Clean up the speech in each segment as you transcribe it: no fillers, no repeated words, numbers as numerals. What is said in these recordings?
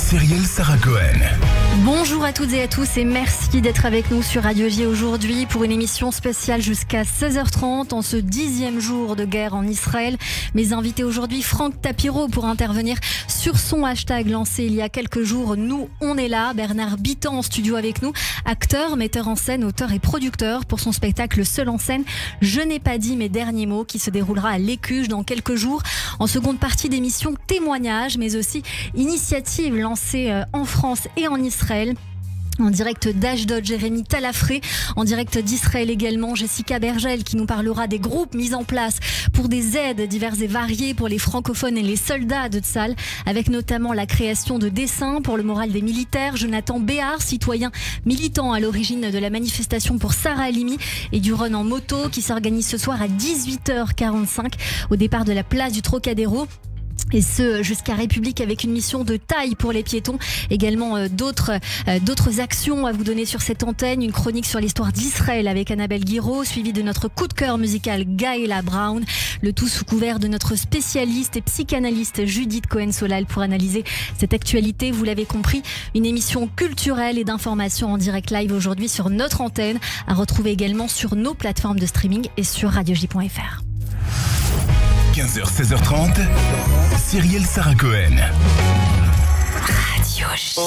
Cyrielle Sarah Cohen. Bonjour à toutes et à tous et merci d'être avec nous sur Radio J aujourd'hui pour une émission spéciale jusqu'à 16h30 en ce 10e jour de guerre en Israël. Mes invités aujourd'hui, Franck Tapiro pour intervenir sur son hashtag lancé il y a quelques jours. Nous, on est là. Bernard Bitan en studio avec nous, acteur, metteur en scène, auteur et producteur pour son spectacle seul en scène Je n'ai pas dit mes derniers mots qui se déroulera à l'Écuche dans quelques jours. En seconde partie d'émission, témoignages mais aussi initiatives lancées en France et en Israël. En direct d'Ashdod, Jérémy Talafré. En direct d'Israël également, Jessica Bergel qui nous parlera des groupes mis en place pour des aides diverses et variées pour les francophones et les soldats de Tsahal, avec notamment la création de dessins pour le moral des militaires. Jonathan Béard, citoyen militant à l'origine de la manifestation pour Sarah Halimi et du run en moto qui s'organise ce soir à 18h45 au départ de la place du Trocadéro. Et ce, jusqu'à République avec une mission de taille pour les piétons. Également d'autres actions à vous donner sur cette antenne. Une chronique sur l'histoire d'Israël avec Annabelle Guiraud, suivie de notre coup de cœur musical Gaëla Brown. Le tout sous couvert de notre spécialiste et psychanalyste Judith Cohen-Solal pour analyser cette actualité. Vous l'avez compris, une émission culturelle et d'information en direct live aujourd'hui sur notre antenne. À retrouver également sur nos plateformes de streaming et sur radioj.fr. 15h, 16h30, Cyrielle Sarah Cohen. Radio J.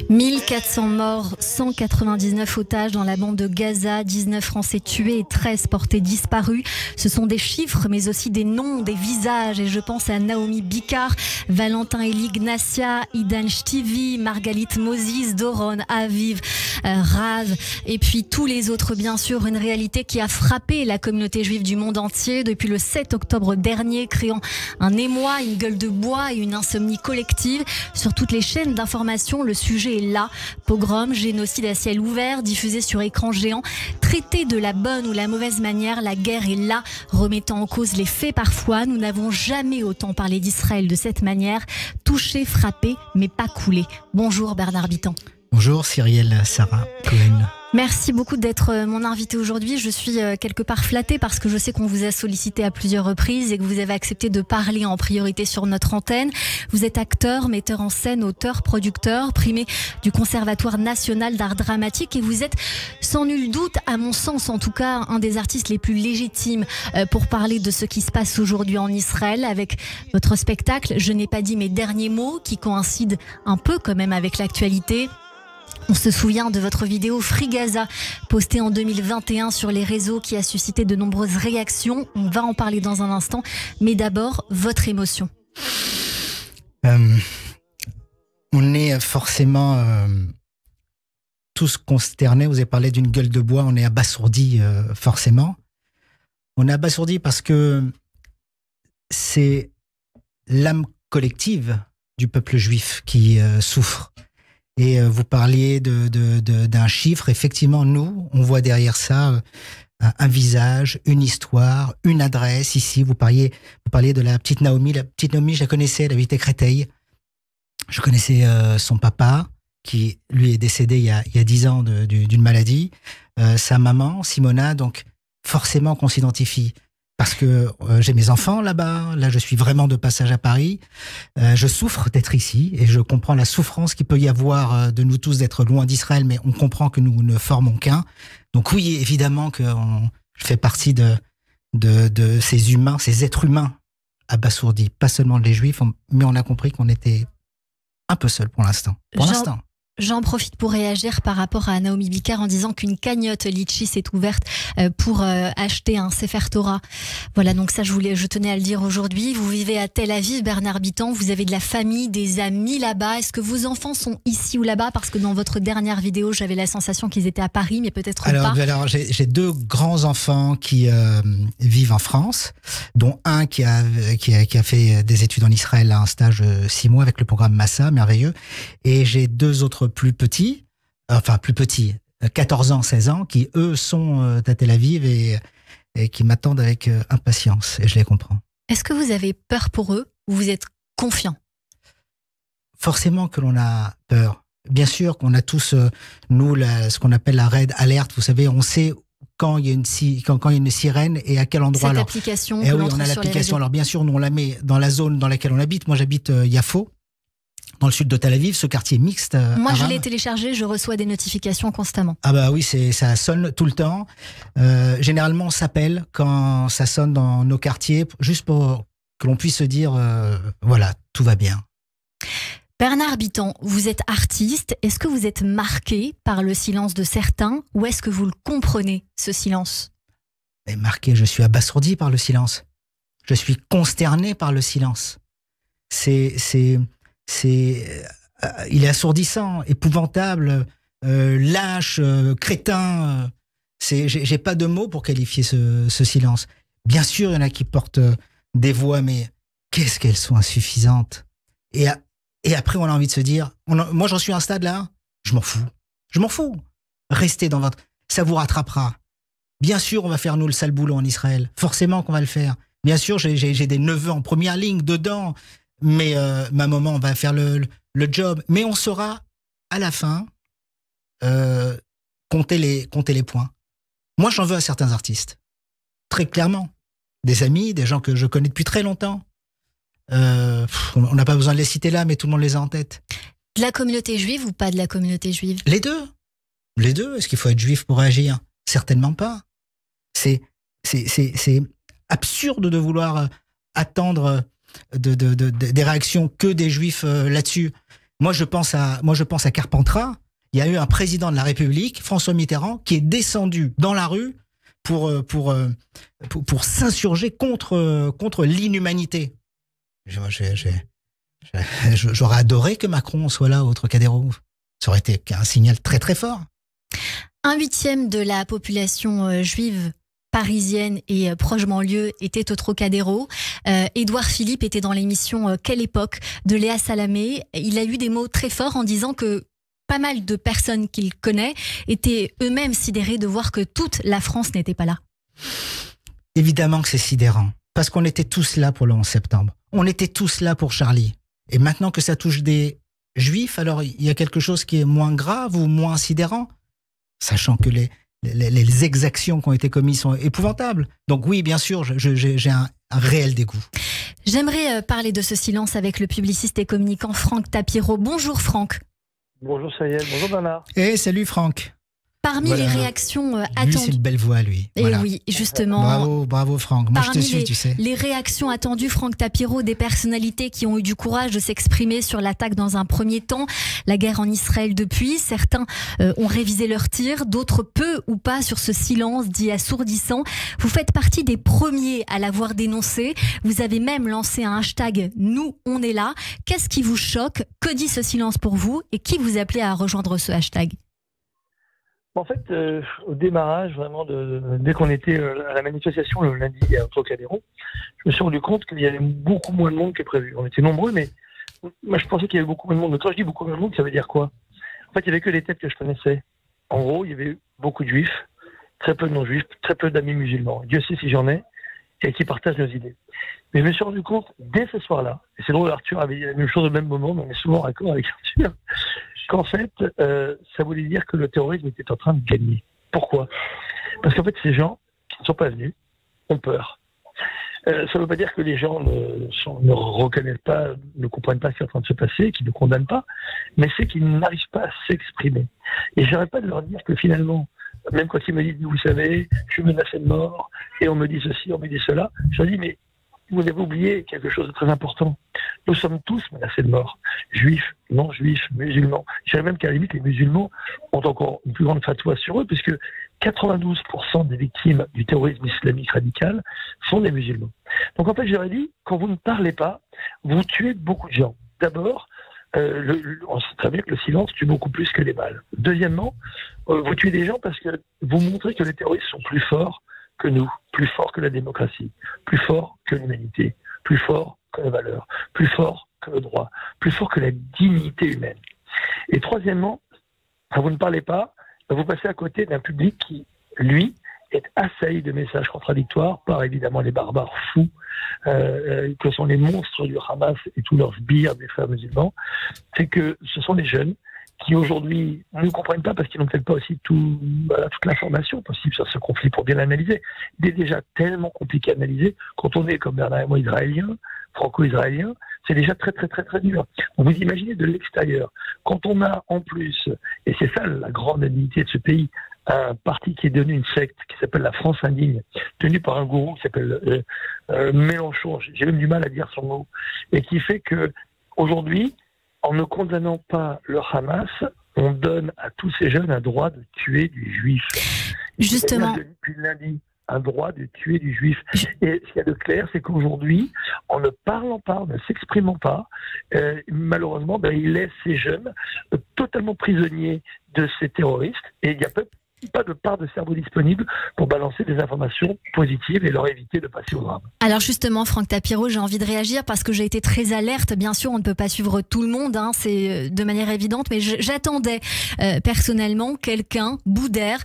1400 morts, 199 otages dans la bande de Gaza, 19 Français tués et 13 portés disparus. Ce sont des chiffres, mais aussi des noms, des visages. Et je pense à Naomi Bikar, Valentin Elie Gnassia, Idan Shtivi, Margalit Moses, Doron, Aviv, Raz, et puis tous les autres, bien sûr. Une réalité qui a frappé la communauté juive du monde entier depuis le 7 octobre dernier, créant un émoi, une gueule de bois et une insomnie collective. Sur toutes les chaînes d'information, le sujet est là. Pogrom, génocide à ciel ouvert, diffusé sur écran géant. Traité de la bonne ou la mauvaise manière, la guerre est là, remettant en cause les faits parfois. Nous n'avons jamais autant parlé d'Israël de cette manière. Touché, frappé, mais pas coulé. Bonjour Bernard Bitan. Bonjour Cyrielle Sarah Cohen. Merci beaucoup d'être mon invité aujourd'hui. Je suis quelque part flattée parce que je sais qu'on vous a sollicité à plusieurs reprises et que vous avez accepté de parler en priorité sur notre antenne. Vous êtes acteur, metteur en scène, auteur, producteur, primé du Conservatoire national d'art dramatique et vous êtes sans nul doute, à mon sens en tout cas, un des artistes les plus légitimes pour parler de ce qui se passe aujourd'hui en Israël avec votre spectacle Je n'ai pas dit mes derniers mots qui coïncide un peu quand même avec l'actualité. On se souvient de votre vidéo Free Gaza, postée en 2021 sur les réseaux qui a suscité de nombreuses réactions. On va en parler dans un instant. Mais d'abord, votre émotion. On est forcément tous consternés. Vous avez parlé d'une gueule de bois. On est abasourdis forcément. On est abasourdis parce que c'est l'âme collective du peuple juif qui souffre. Et vous parliez d'un chiffre. Effectivement, nous, on voit derrière ça un visage, une histoire, une adresse. Ici, vous parliez de la petite Naomi. La petite Naomi, je la connaissais, elle habitait Créteil. Je connaissais son papa, qui lui est décédé il y a 10 ans d'une maladie. Sa maman, Simona, donc forcément qu'on s'identifie. Parce que j'ai mes enfants là-bas, là je suis vraiment de passage à Paris, je souffre d'être ici et je comprends la souffrance qu'il peut y avoir de nous tous d'être loin d'Israël, mais on comprend que nous ne formons qu'un. Donc oui, évidemment que je fais partie de ces humains, ces êtres humains abasourdis, pas seulement les juifs, mais on a compris qu'on était un peu seuls pour l'instant. J'en profite pour réagir par rapport à Naomi Bikar en disant qu'une cagnotte Litchi s'est ouverte pour acheter un Sefer Torah. Voilà, donc ça je tenais à le dire aujourd'hui. Vous vivez à Tel Aviv, Bernard Bitan, vous avez de la famille, des amis là-bas. Est-ce que vos enfants sont ici ou là-bas? Parce que dans votre dernière vidéo, j'avais la sensation qu'ils étaient à Paris, mais peut-être pas. Alors j'ai 2 grands enfants qui vivent en France, dont un qui a fait des études en Israël, un stage 6 mois avec le programme Massa, merveilleux. Et j'ai 2 autres plus petits, 14 ans, 16 ans, qui eux sont à Tel Aviv et qui m'attendent avec impatience, et je les comprends. Est-ce que vous avez peur pour eux ou vous êtes confiant? Forcément que l'on a peur. Bien sûr qu'on a tous, nous, ce qu'on appelle la red alert. Vous savez, on sait quand il y a une sirène et à quel endroit. Cette alors, application, oui, on a l'application. Alors bien sûr, nous on la met dans la zone dans laquelle on habite. Moi j'habite Yafo, dans le sud de Tel Aviv, ce quartier mixte. Moi je arabe. l'ai téléchargé, je reçois des notifications constamment. Ah bah oui, ça sonne tout le temps. Généralement on s'appelle quand ça sonne dans nos quartiers, juste pour que l'on puisse se dire, voilà, tout va bien. Bernard Bitan, vous êtes artiste. Est-ce que vous êtes marqué par le silence de certains ou est-ce que vous le comprenez, ce silence? Marqué, je suis abasourdi par le silence. Je suis consterné par le silence. Il est assourdissant, épouvantable, lâche, crétin. J'ai pas de mots pour qualifier ce silence. Bien sûr, il y en a qui portent des voix, mais qu'est-ce qu'elles sont insuffisantes. Et après, on a envie de se dire, moi j'en suis à un stade là, je m'en fous. Restez dans votre... Ça vous rattrapera. Bien sûr, on va faire nous le sale boulot en Israël. Forcément qu'on va le faire. Bien sûr, j'ai des neveux en première ligne dedans, mais ma maman va faire le job. Mais on saura, à la fin, compter les points. Moi, j'en veux à certains artistes. Très clairement. Des amis, des gens que je connais depuis très longtemps. On n'a pas besoin de les citer là, mais tout le monde les a en tête. De la communauté juive ou pas de la communauté juive? Les deux. Est-ce qu'il faut être juif pour réagir? Certainement pas. C'est absurde de vouloir attendre des réactions que des juifs là-dessus. Moi, je pense à Carpentras. Il y a eu un président de la République, François Mitterrand, qui est descendu dans la rue pour s'insurger contre l'inhumanité. J'aurais adoré que Macron soit là au Trocadéro. Ça aurait été un signal très très fort. 1/8 de la population juive parisienne et proche banlieue était au Trocadéro. Édouard Philippe était dans l'émission Quelle époque de Léa Salamé. Il a eu des mots très forts en disant que pas mal de personnes qu'il connaît étaient eux-mêmes sidérés de voir que toute la France n'était pas là. Évidemment que c'est sidérant, parce qu'on était tous là pour le 11 septembre. On était tous là pour Charlie. Et maintenant que ça touche des juifs, alors il y a quelque chose qui est moins grave ou moins sidérant, sachant que les exactions qui ont été commises sont épouvantables. Donc oui, bien sûr, j'ai un réel dégoût. J'aimerais parler de ce silence avec le publiciste et communicant Franck Tapiro. Bonjour Franck. Bonjour Sayel, bonjour Bernard. Salut Franck. Parmi les réactions attendues... Lui, c'est une belle voix, lui. Et voilà. Oui, justement. Bravo Franck. Moi, je te suis, tu sais. Les réactions attendues, Franck Tapiro, des personnalités qui ont eu du courage de s'exprimer sur l'attaque dans un premier temps, la guerre en Israël depuis. Certains ont révisé leurs tirs, d'autres peu ou pas sur ce silence dit assourdissant. Vous faites partie des premiers à l'avoir dénoncé. Vous avez même lancé un hashtag « Nous, on est là ». Qu'est-ce qui vous choque? Que dit ce silence pour vous? Et qui vous appelez à rejoindre ce hashtag? En fait, au démarrage, vraiment, dès qu'on était à la manifestation le lundi à Trocadéro, je me suis rendu compte qu'il y avait beaucoup moins de monde que prévu. On était nombreux, mais moi je pensais qu'il y avait beaucoup moins de monde. Mais quand je dis beaucoup moins de monde, ça veut dire quoi? En fait, il n'y avait que les têtes que je connaissais. En gros, il y avait beaucoup de juifs, très peu de non-juifs, très peu d'amis musulmans. Dieu sait si j'en ai, et qui partagent nos idées. Mais je me suis rendu compte, dès ce soir-là, et c'est drôle, Arthur avait dit la même chose au même moment, mais on est souvent raccord avec Arthur, qu'en fait, ça voulait dire que le terrorisme était en train de gagner. Pourquoi? Parce qu'en fait, ces gens qui ne sont pas venus ont peur. Ça ne veut pas dire que les gens ne reconnaissent pas, ne comprennent pas ce qui est en train de se passer, qu'ils ne condamnent pas, mais c'est qu'ils n'arrivent pas à s'exprimer. Et je n'arrête pas de leur dire que finalement, même quand ils me disent, vous savez, je suis menacé de mort, et on me dit ceci, on me dit cela, je leur dis, mais vous avez oublié quelque chose de très important. Nous sommes tous menacés de mort. Juifs, non-juifs, musulmans. Je dirais même qu'à la limite, les musulmans ont encore une plus grande fatwa sur eux, puisque 92% des victimes du terrorisme islamique radical sont des musulmans. Donc en fait, j'aurais dit, quand vous ne parlez pas, vous tuez beaucoup de gens. D'abord, on sait très bien que le silence tue beaucoup plus que les balles. Deuxièmement, vous tuez des gens parce que vous montrez que les terroristes sont plus forts que nous, plus fort que la démocratie, plus fort que l'humanité, plus fort que la valeur, plus fort que le droit, plus fort que la dignité humaine. Et troisièmement, quand vous ne parlez pas, vous passez à côté d'un public qui, lui, est assailli de messages contradictoires par évidemment les barbares fous que sont les monstres du Hamas et tous leurs sbires des frères musulmans. C'est que ce sont des jeunes qui aujourd'hui ne comprennent pas parce qu'ils n'ont peut-être pas aussi toute l'information possible sur ce conflit pour bien l'analyser. Il est déjà tellement compliqué à analyser quand on est, comme Bernard et moi, israélien, franco-israélien, c'est déjà très très très très dur. Donc vous imaginez de l'extérieur, quand on a en plus, et c'est ça la grande indignité de ce pays, un parti qui est devenu une secte qui s'appelle la France indigne, tenu par un gourou qui s'appelle Mélenchon, j'ai même du mal à dire son mot, et qui fait que aujourd'hui, en ne condamnant pas le Hamas, on donne à tous ces jeunes un droit de tuer du juif. Justement. Depuis lundi, un droit de tuer du juif. Et ce qu'il y a de clair, c'est qu'aujourd'hui, en ne parlant pas, en ne s'exprimant pas, malheureusement, il laisse ces jeunes totalement prisonniers de ces terroristes. Et il n'y a pas de part de cerveau disponible pour balancer des informations positives et leur éviter de passer au drame. Alors justement, Franck Tapiro, j'ai envie de réagir parce que j'ai été très alerte. Bien sûr, on ne peut pas suivre tout le monde, hein, c'est de manière évidente, mais j'attendais personnellement quelqu'un, Boudère,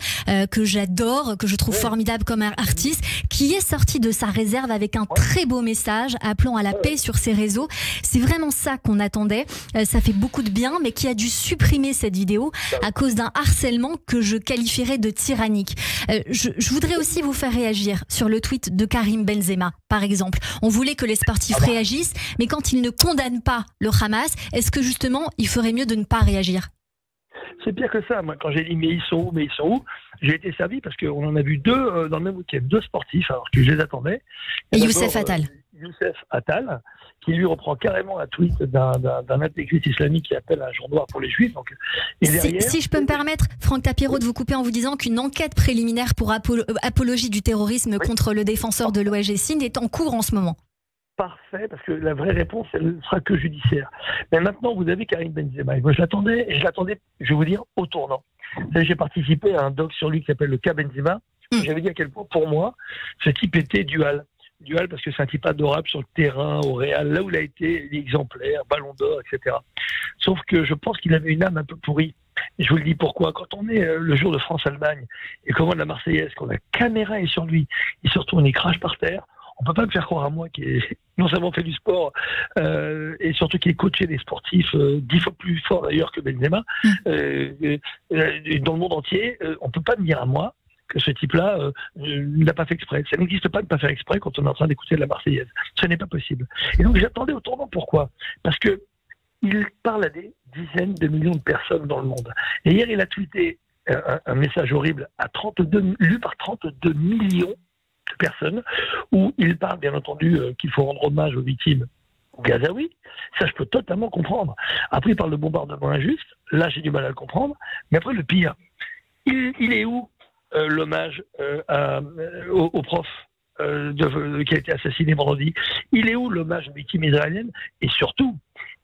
que j'adore, que je trouve formidable comme artiste, qui est sorti de sa réserve avec un très beau message appelant à la paix sur ses réseaux. C'est vraiment ça qu'on attendait. Ça fait beaucoup de bien, mais qui a dû supprimer cette vidéo à cause d'un harcèlement que je qualifierais de tyrannique. Je voudrais aussi vous faire réagir sur le tweet de Karim Benzema, par exemple. On voulait que les sportifs réagissent, mais quand ils ne condamnent pas le Hamas, est-ce que justement, il ferait mieux de ne pas réagir? C'est pire que ça. Moi, quand j'ai dit mais ils sont où, j'ai été servi parce qu'on en a vu deux dans le même week-end, deux sportifs, alors que je les attendais. Et Youssef Attal. Youssef Attal, qui lui reprend carrément un tweet d'un intégriste islamique qui appelle un jour noir pour les juifs. Donc, si je peux me permettre, Franck Tapiro, de vous couper en vous disant qu'une enquête préliminaire pour apologie du terrorisme contre le défenseur de l'ONG SIN est en cours en ce moment. Parfait, parce que la vraie réponse, elle ne sera que judiciaire. Mais maintenant, vous avez Karim Benzema. Et moi, je l'attendais, je vais vous dire, au tournant. J'ai participé à un doc sur lui qui s'appelle le cas Benzema. J'avais dit à quel point, pour moi, ce type était dual. Dual parce que c'est un type adorable sur le terrain, au Real, là où il a été exemplaire, ballon d'or, etc. Sauf que je pense qu'il avait une âme un peu pourrie. Et je vous le dis pourquoi. Quand on est le jour de France-Allemagne et qu'on voit la Marseillaise, quand la caméra est sur lui, il se retourne, il crache par terre, on peut pas me faire croire à moi qui est non seulement fait du sport et surtout qui est coaché des sportifs 10 fois plus fort d'ailleurs que Benzema dans le monde entier, on peut pas me dire à moi que ce type-là n'a pas fait exprès. Ça n'existe pas de ne pas faire exprès quand on est en train d'écouter de la Marseillaise. Ce n'est pas possible. Et donc j'attendais au tournant. Pourquoi? Parce que il parle à des dizaines de millions de personnes dans le monde. Et hier, il a tweeté un message horrible lu par 32 millions de personnes, où il parle bien entendu qu'il faut rendre hommage aux victimes gazaouis. Ça, je peux totalement comprendre. Après, il parle de bombardement injuste. Là, j'ai du mal à le comprendre. Mais après, le pire, il est où l'hommage au prof qui a été assassiné vendredi? Il est où l'hommage aux victimes israéliennes? Et surtout,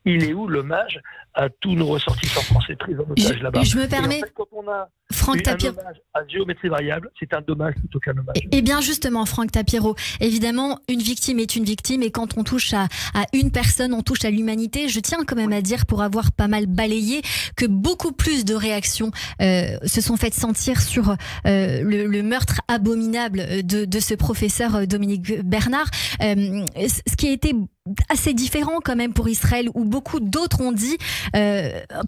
il est où l'hommage à tous nos ressortissants français pris en otage là-bas? Je me permets, en fait, quand on a Franck Tapiro, un hommage à géométrie variable, c'est un dommage plutôt qu'un hommage. Et bien justement, Franck Tapiro, évidemment, une victime est une victime, et quand on touche à une personne, on touche à l'humanité. Je tiens quand même à dire, pour avoir pas mal balayé, que beaucoup plus de réactions se sont faites sentir sur le meurtre abominable de ce professeur Dominique Bernard. Ce qui a été assez différent quand même pour Israël, où beaucoup d'autres ont dit,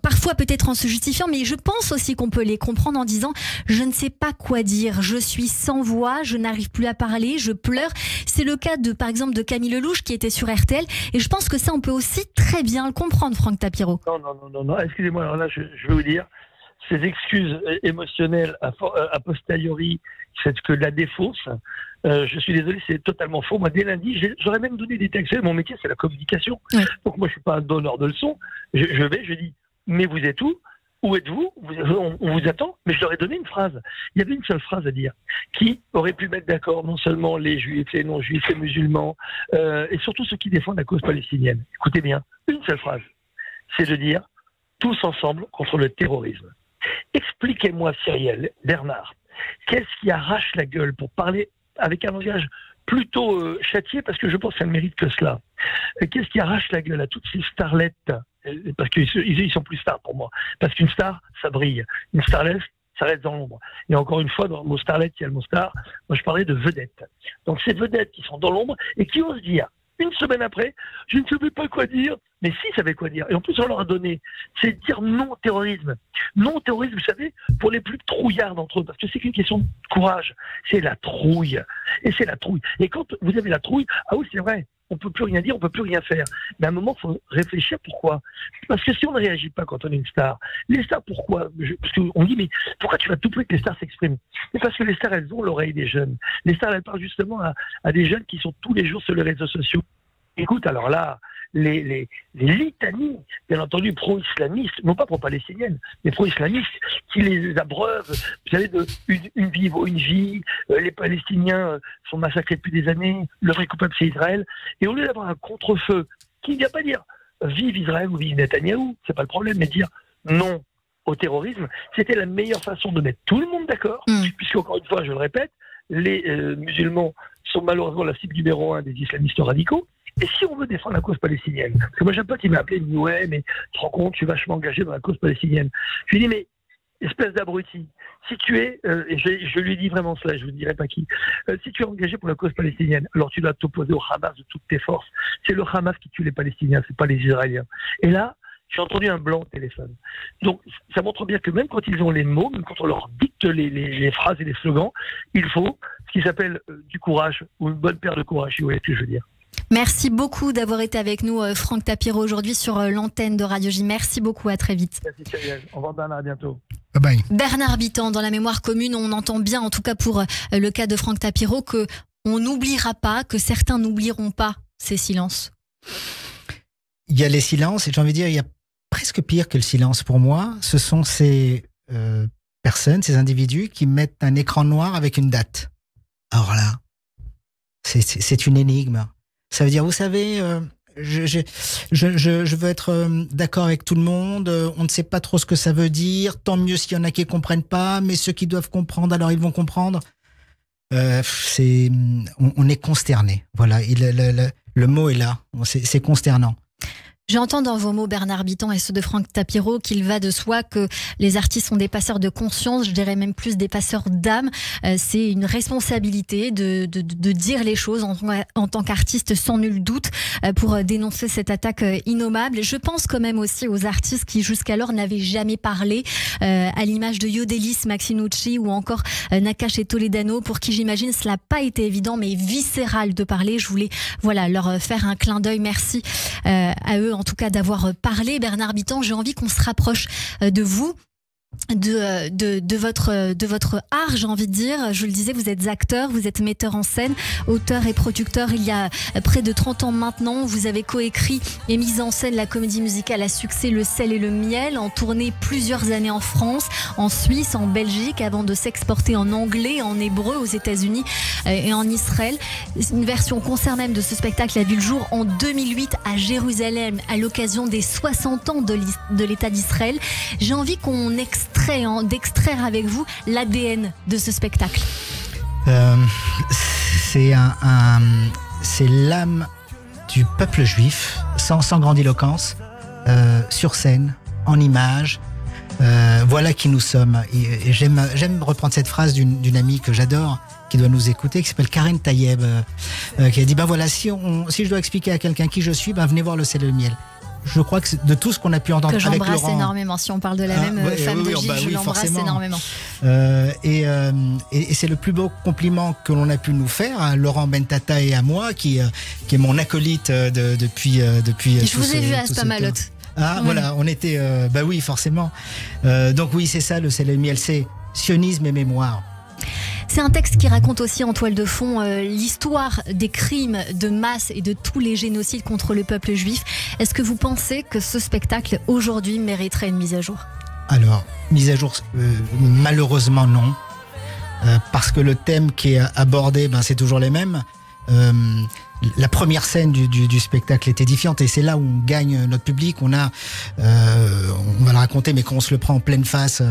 parfois peut-être en se justifiant, mais je pense aussi qu'on peut les comprendre en disant: je ne sais pas quoi dire, je suis sans voix, je n'arrive plus à parler, je pleure. C'est le cas par exemple de Camille Lelouch qui était sur RTL, et je pense que ça on peut aussi très bien le comprendre, Franck Tapiro. Non, excusez-moi, alors là je vais vous dire, ces excuses émotionnelles a posteriori, c'est que la défausse. Je suis désolé, c'est totalement faux. Moi, dès lundi, j'aurais même donné des textes. Mon métier, c'est la communication. Ouais. Donc moi, je suis pas un donneur de leçons. Je dis, mais vous êtes où? Où êtes-vous? On vous attend. Mais je leur ai donné une phrase. Il y avait une seule phrase à dire qui aurait pu mettre d'accord non seulement les juifs, les non-juifs, les musulmans, et surtout ceux qui défendent la cause palestinienne. Écoutez bien, une seule phrase. C'est de dire, tous ensemble contre le terrorisme. Expliquez-moi, Cyrielle, Bernard, qu'est-ce qui arrache la gueule pour parler avec un langage plutôt châtié, parce que je pense qu'elle ne mérite que cela. Qu'est-ce qui arrache la gueule à toutes ces starlettes? Parce qu'ils sont plus stars pour moi. Parce qu'une star, ça brille. Une starlette, ça reste dans l'ombre. Et encore une fois, dans le mot starlette, il y a le mot star. Moi, je parlais de vedettes. Donc, ces vedettes qui sont dans l'ombre et qui osent dire, une semaine après, je ne savais pas quoi dire, Mais s'ils savaient quoi dire. Et en plus, on leur a donné, c'est dire non au terrorisme. Non au terrorisme, vous savez, pour les plus trouillards d'entre eux, parce que c'est qu'une question de courage. C'est la trouille. Et c'est la trouille. Et quand vous avez la trouille, ah oui, c'est vrai, on peut plus rien dire, on peut plus rien faire. Mais à un moment, il faut réfléchir pourquoi. Parce que si on ne réagit pas quand on est une star, les stars, pourquoi? Parce qu'on dit, mais pourquoi tu vas tout près que les stars s'expriment? C'est parce que les stars, elles ont l'oreille des jeunes. Les stars, elles parlent justement à des jeunes qui sont tous les jours sur les réseaux sociaux. Écoute, alors là, les litanies, bien entendu, pro-islamistes, non pas pro-palestiniennes, mais pro-islamistes, qui les abreuvent, vous savez, une vie vaut une vie, les Palestiniens sont massacrés depuis des années, le vrai coupable c'est Israël, et au lieu d'avoir un contre-feu qui ne vient pas dire vive Israël ou vive Netanyahou, c'est pas le problème, mais dire non au terrorisme, c'était la meilleure façon de mettre tout le monde d'accord, puisque encore une fois, je le répète, les musulmans sont malheureusement la cible numéro 1 des islamistes radicaux. Et si on veut défendre la cause palestinienne, parce que moi j'ai un pote qui m'a appelé, il me dit ouais, mais tu te rends compte, je suis vachement engagé dans la cause palestinienne. Je lui dis mais espèce d'abruti, si tu es, et je lui dis vraiment cela, je ne vous dirai pas qui, si tu es engagé pour la cause palestinienne, alors tu dois t'opposer au Hamas de toutes tes forces. C'est le Hamas qui tue les Palestiniens, c'est pas les Israéliens. Et là, j'ai entendu un blanc au téléphone. Donc ça montre bien que même quand ils ont les mots, même quand on leur dicte les phrases et les slogans, il faut ce qui s'appelle du courage, ou une bonne paire de courage, si vous voyez ce que je veux dire. Merci beaucoup d'avoir été avec nous, Franck Tapiro, aujourd'hui sur l'antenne de Radio J. Merci beaucoup, à très vite. Merci Cyril. Au revoir Bernard, à bientôt. Bye bye. Bernard Bitan, dans la mémoire commune, on entend bien, en tout cas pour le cas de Franck Tapiro, qu'on n'oubliera pas, que certains n'oublieront pas ces silences. Il y a les silences, et j'ai envie de dire, il y a presque pire que le silence pour moi. Ce sont ces personnes, ces individus qui mettent un écran noir avec une date. Alors là, c'est une énigme. Ça veut dire, vous savez, je veux être d'accord avec tout le monde, on ne sait pas trop ce que ça veut dire, tant mieux s'il y en a qui ne comprennent pas, mais ceux qui doivent comprendre, alors ils vont comprendre. On est consterné. Voilà, le mot est là, c'est consternant. J'entends dans vos mots, Bernard Bitan, et ceux de Franck Tapiro, qu'il va de soi que les artistes sont des passeurs de conscience, je dirais même plus des passeurs d'âme. C'est une responsabilité de dire les choses en tant qu'artiste, sans nul doute, pour dénoncer cette attaque innommable. Je pense quand même aussi aux artistes qui jusqu'alors n'avaient jamais parlé, à l'image de Yodelis, Maxinucci ou encore Nakache et Toledano, pour qui j'imagine cela n'a pas été évident mais viscéral de parler. Je voulais leur faire un clin d'œil. Merci à eux en tout cas d'avoir parlé. Bernard Bitan, j'ai envie qu'on se rapproche de vous, de votre art, j'ai envie de dire. Je le disais, vous êtes acteur, vous êtes metteur en scène, auteur et producteur. Il y a près de 30 ans maintenant, vous avez coécrit et mis en scène la comédie musicale à succès Le Sel et le Miel, en tournée plusieurs années en France, en Suisse, en Belgique, avant de s'exporter en anglais, en hébreu aux États-Unis et en Israël. Une version concert même de ce spectacle a vu le jour en 2008 à Jérusalem, à l'occasion des 60 ans de l'État d'Israël. J'ai envie qu'on d'extraire avec vous l'ADN de ce spectacle. C'est l'âme du peuple juif, sans grandiloquence, sur scène, en images. Voilà qui nous sommes. Et j'aime reprendre cette phrase d'une amie que j'adore, qui doit nous écouter, qui s'appelle Karen Tayeb, qui a dit, voilà, si je dois expliquer à quelqu'un qui je suis, venez voir Le Sel et le Miel. Je crois que de tout ce qu'on a pu entendre avec Laurent... Que j'embrasse énormément, si on parle de la même femme de Gilles, je l'embrasse énormément. Et c'est le plus beau compliment que l'on a pu nous faire, à Laurent Bentata et à moi, qui est mon acolyte depuis je vous ai vu à Spamalot. Voilà, on était... oui, forcément. Donc oui, c'est ça, Le Sel et le Miel, c'est sionisme et mémoire. C'est un texte qui raconte aussi en toile de fond l'histoire des crimes de masse et de tous les génocides contre le peuple juif. Est-ce que vous pensez que ce spectacle aujourd'hui mériterait une mise à jour ? Alors, mise à jour, malheureusement non. Parce que le thème qui est abordé, c'est toujours les mêmes. La première scène du spectacle est édifiante et c'est là où on gagne notre public. On va le raconter, mais quand on se le prend en pleine face,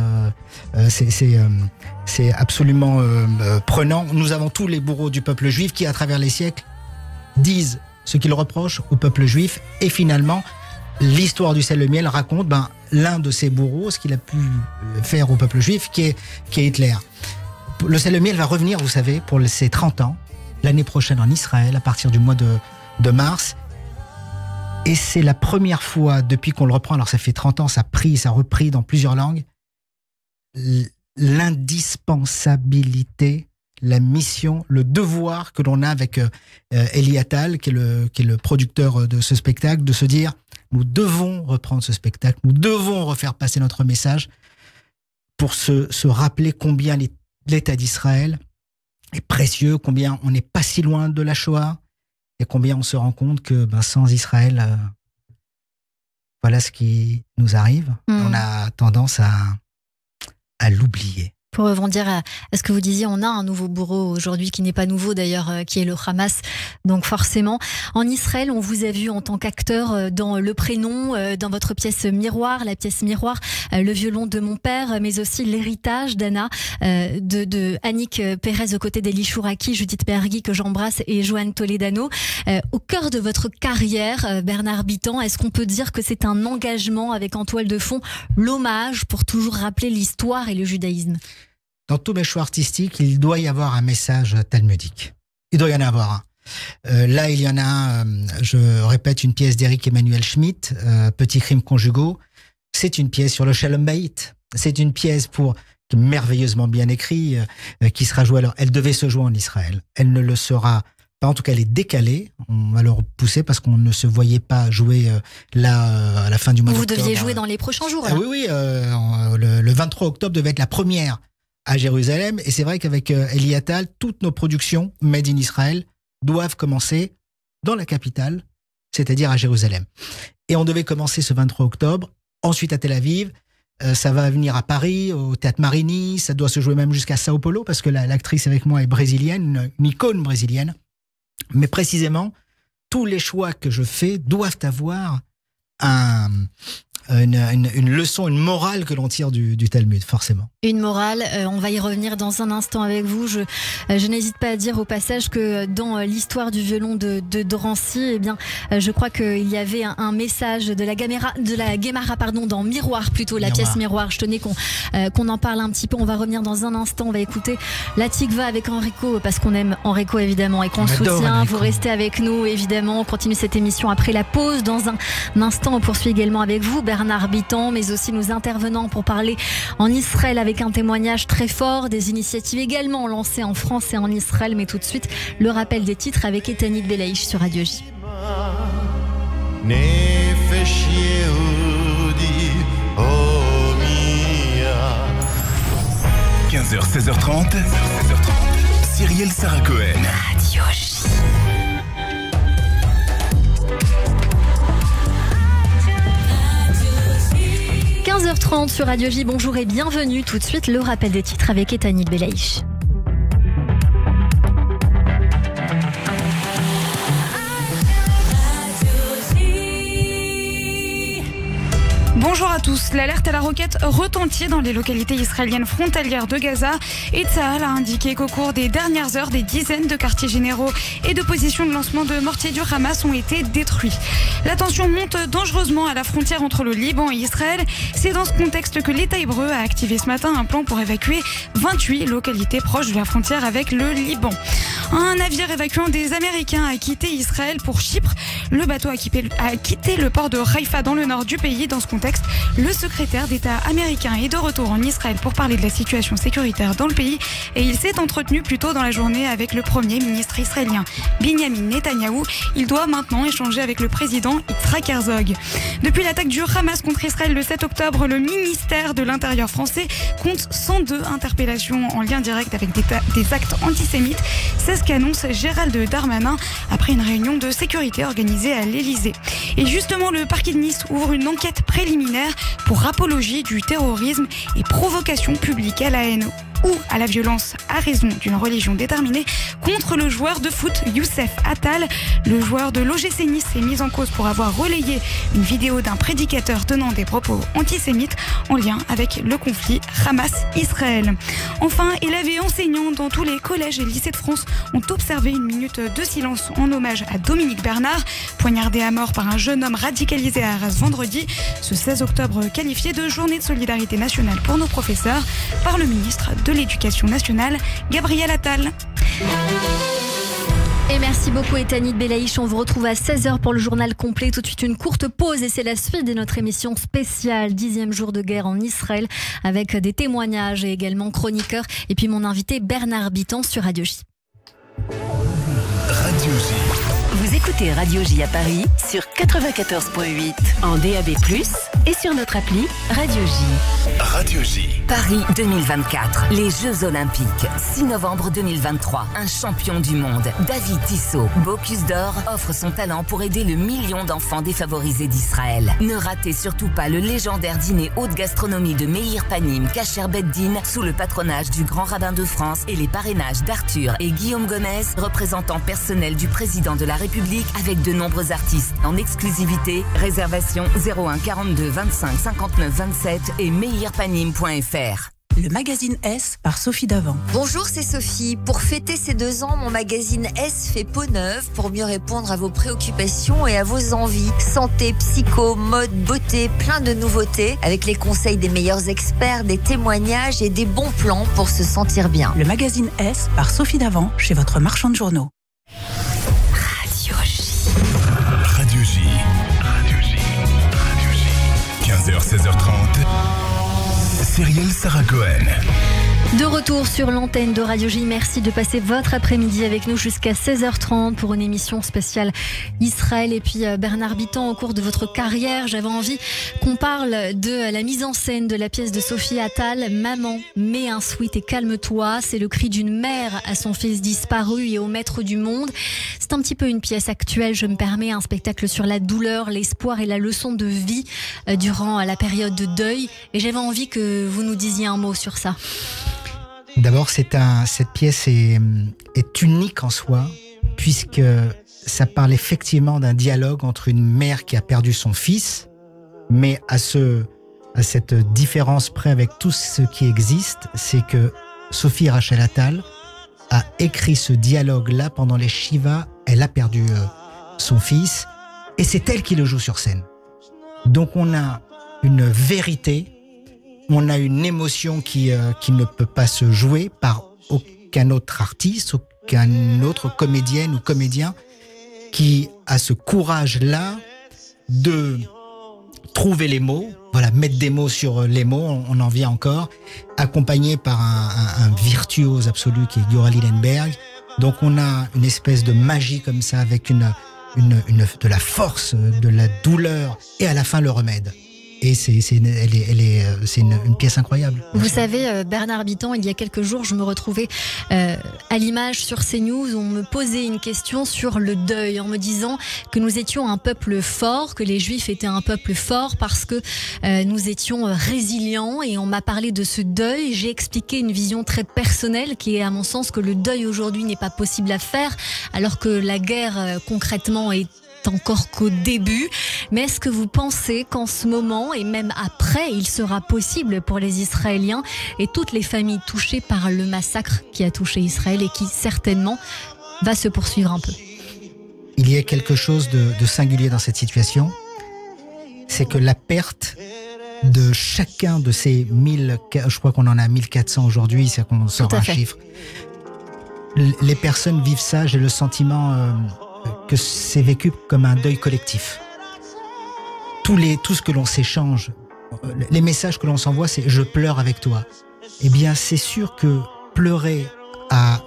c'est absolument prenant. Nous avons tous les bourreaux du peuple juif qui, à travers les siècles, disent ce qu'ils reprochent au peuple juif. Et finalement, l'histoire du Sel et le Miel raconte l'un de ces bourreaux, ce qu'il a pu faire au peuple juif, qui est Hitler. Le Sel et le Miel va revenir, vous savez, pour ses 30 ans. L'année prochaine en Israël, à partir du mois de mars. Et c'est la première fois depuis qu'on le reprend, alors ça fait 30 ans, ça a repris dans plusieurs langues, l'indispensabilité, la mission, le devoir que l'on a avec Elie Attal, qui est le producteur de ce spectacle, de se dire, nous devons reprendre ce spectacle, nous devons refaire passer notre message pour se rappeler combien l'État d'Israël est précieux, combien on n'est pas si loin de la Shoah, et combien on se rend compte que sans Israël, voilà ce qui nous arrive. On a tendance à l'oublier. Pour rebondir à ce que vous disiez, on a un nouveau bourreau aujourd'hui qui n'est pas nouveau d'ailleurs, qui est le Hamas. Donc forcément, en Israël, on vous a vu en tant qu'acteur dans Le Prénom, dans votre pièce Miroir, la pièce Miroir, Le violon de mon père, mais aussi L'héritage d'Anna, de Annick Pérez aux côtés d'Eli Chouraki, Judith Bergui que j'embrasse et Joanne Toledano. Au cœur de votre carrière, Bernard Bitan, est-ce qu'on peut dire que c'est un engagement avec en toile de fond l'hommage pour toujours rappeler l'histoire et le judaïsme? Dans tous mes choix artistiques, il doit y avoir un message talmudique. Il doit y en avoir un. Là, il y en a un, je répète, une pièce d'Éric Emmanuel Schmitt, Petits crimes conjugaux. C'est une pièce sur le Shalom Bayit. C'est une pièce qui est merveilleusement bien écrite, qui sera jouée. Alors, elle devait se jouer en Israël. Elle ne le sera pas. En tout cas, elle est décalée. On va le repousser parce qu'on ne se voyait pas jouer là à la fin du mois d'octobre. Vous deviez jouer dans les prochains jours. Oui. Le 23 octobre devait être la première à Jérusalem. Et c'est vrai qu'avec Elie Attal, toutes nos productions Made in Israël doivent commencer dans la capitale, c'est-à-dire à Jérusalem. Et on devait commencer ce 23 octobre, ensuite à Tel Aviv, ça va venir à Paris, au Théâtre Marini, ça doit se jouer même jusqu'à Sao Paulo, parce que l'actrice avec moi est brésilienne, une icône brésilienne. Mais précisément, tous les choix que je fais doivent avoir une leçon, une morale que l'on tire du Talmud, forcément. Une morale, on va y revenir dans un instant avec vous. Je n'hésite pas à dire au passage que dans l'histoire du violon de Drancy, eh bien, je crois qu'il y avait un message de la Guémara, dans Miroir plutôt, la pièce Miroir. Je tenais qu'on en parle un petit peu. On va revenir dans un instant. On va écouter la Tikva avec Enrico, parce qu'on aime Enrico évidemment et qu'on le soutient. Vous restez avec nous évidemment. On continue cette émission après la pause. Dans un instant, on poursuit également avec vous, Bernard Bitan, mais aussi nos intervenants pour parler en Israël avec un témoignage très fort, des initiatives également lancées en France et en Israël. Mais tout de suite, le rappel des titres avec Etanit Belaïch sur Radio J. 15h, 16h30, Cyrielle Sarah Cohen. Radio J. 15h30 sur Radio J, bonjour et bienvenue. Tout de suite, le rappel des titres avec Etanit Belaïch. Bonjour à tous. L'alerte à la roquette retentit dans les localités israéliennes frontalières de Gaza et Tsahal a indiqué qu'au cours des dernières heures, des dizaines de quartiers généraux et de positions de lancement de mortiers du Hamas ont été détruits. La tension monte dangereusement à la frontière entre le Liban et Israël. C'est dans ce contexte que l'État hébreu a activé ce matin un plan pour évacuer 28 localités proches de la frontière avec le Liban. Un navire évacuant des Américains a quitté Israël pour Chypre. Le bateau a quitté le port de Haïfa dans le nord du pays. Dans ce contexte, le secrétaire d'État américain est de retour en Israël pour parler de la situation sécuritaire dans le pays et il s'est entretenu plus tôt dans la journée avec le premier ministre israélien Binyamin Netanyahou. Il doit maintenant échanger avec le président Yitzhak Herzog. Depuis l'attaque du Hamas contre Israël le 7 octobre, le ministère de l'Intérieur français compte 102 interpellations en lien direct avec des actes antisémites. C'est ce qu'annonce Gérald Darmanin après une réunion de sécurité organisée à l'Elysée. Et justement, le parquet de Nice ouvre une enquête préliminaire pour apologie du terrorisme et provocation publique à la haine ou à la violence à raison d'une religion déterminée contre le joueur de foot Youssef Attal. Le joueur de l'OGC Nice est mis en cause pour avoir relayé une vidéo d'un prédicateur tenant des propos antisémites en lien avec le conflit Hamas-Israël. Enfin, élèves et enseignants dans tous les collèges et lycées de France ont observé une minute de silence en hommage à Dominique Bernard, poignardé à mort par un jeune homme radicalisé à Arras vendredi. Ce 16 octobre qualifié de journée de solidarité nationale pour nos professeurs par le ministre de l'Éducation nationale, Gabriel Attal. Et merci beaucoup Ethanit Belaïch. On vous retrouve à 16h pour le journal complet. Tout de suite une courte pause et c'est la suite de notre émission spéciale 10e jour de guerre en Israël avec des témoignages et également chroniqueurs. Et puis mon invité Bernard Bitan sur Radio J. Radio J. Vous écoutez Radio J à Paris sur 94.8 en DAB+, et sur notre appli Radio J. Radio J. Paris 2024, les Jeux Olympiques. 6 novembre 2023, un champion du monde, David Tissot, Bocuse d'Or, offre son talent pour aider le million d'enfants défavorisés d'Israël. Ne ratez surtout pas le légendaire dîner haute gastronomie de Meir Panim, Kacher Beddin, sous le patronage du grand rabbin de France et les parrainages d'Arthur et Guillaume Gomez, représentants personnels du président de la République, avec de nombreux artistes en exclusivité. Réservation 01 42 25 59 27 et meirpanim.fr. Le magazine S par Sophie Davant. Bonjour, c'est Sophie. Pour fêter ses 2 ans, mon magazine S fait peau neuve pour mieux répondre à vos préoccupations et à vos envies. Santé, psycho, mode, beauté, plein de nouveautés avec les conseils des meilleurs experts, des témoignages et des bons plans pour se sentir bien. Le magazine S par Sophie Davant chez votre marchand de journaux. Radio J. Radio J. Radio J. Radio J. 15h, 16h30. Cyrielle Sarah Cohen. De retour sur l'antenne de Radio J, merci de passer votre après-midi avec nous jusqu'à 16h30 pour une émission spéciale Israël. Et puis Bernard Bitan, au cours de votre carrière, j'avais envie qu'on parle de la mise en scène de la pièce de Sophie Attal, Maman, mets un sweat et calme-toi. C'est le cri d'une mère à son fils disparu et au maître du monde. C'est un petit peu une pièce actuelle, je me permets, un spectacle sur la douleur, l'espoir et la leçon de vie durant la période de deuil. Et j'avais envie que vous nous disiez un mot sur ça. D'abord, cette pièce est unique en soi, puisque ça parle effectivement d'un dialogue entre une mère qui a perdu son fils, mais à cette différence près avec tout ce qui existe, c'est que Sophie Rachel Attal a écrit ce dialogue-là pendant les Shiva. Elle a perdu son fils, et c'est elle qui le joue sur scène. Donc on a une vérité, on a une émotion qui ne peut pas se jouer par aucun autre artiste, aucun autre comédienne ou comédien qui a ce courage-là de trouver les mots, voilà, mettre des mots sur les mots, on en vient encore, accompagné par un virtuose absolu qui est Giora Lillenberg. Donc on a une espèce de magie comme ça, avec de la force, de la douleur et à la fin le remède. Et c'est une pièce incroyable. Vous savez, Bernard Bitan, il y a quelques jours, je me retrouvais à l'image sur CNews où on me posait une question sur le deuil, en me disant que nous étions un peuple fort, que les Juifs étaient un peuple fort parce que nous étions résilients, et on m'a parlé de ce deuil. J'ai expliqué une vision très personnelle qui est à mon sens que le deuil aujourd'hui n'est pas possible à faire, alors que la guerre concrètement est encore qu'au début. Mais est-ce que vous pensez qu'en ce moment et même après, il sera possible pour les Israéliens et toutes les familles touchées par le massacre qui a touché Israël et qui certainement va se poursuivre un peu? Il y a quelque chose de singulier dans cette situation, c'est que la perte de chacun de ces 1000, je crois qu'on en a 1400 aujourd'hui, c'est qu'on sort un chiffre. Les personnes vivent ça, j'ai le sentiment que c'est vécu comme un deuil collectif. Tout ce que l'on s'échange, les messages que l'on s'envoie, c'est « je pleure avec toi ». Eh bien, c'est sûr que pleurer à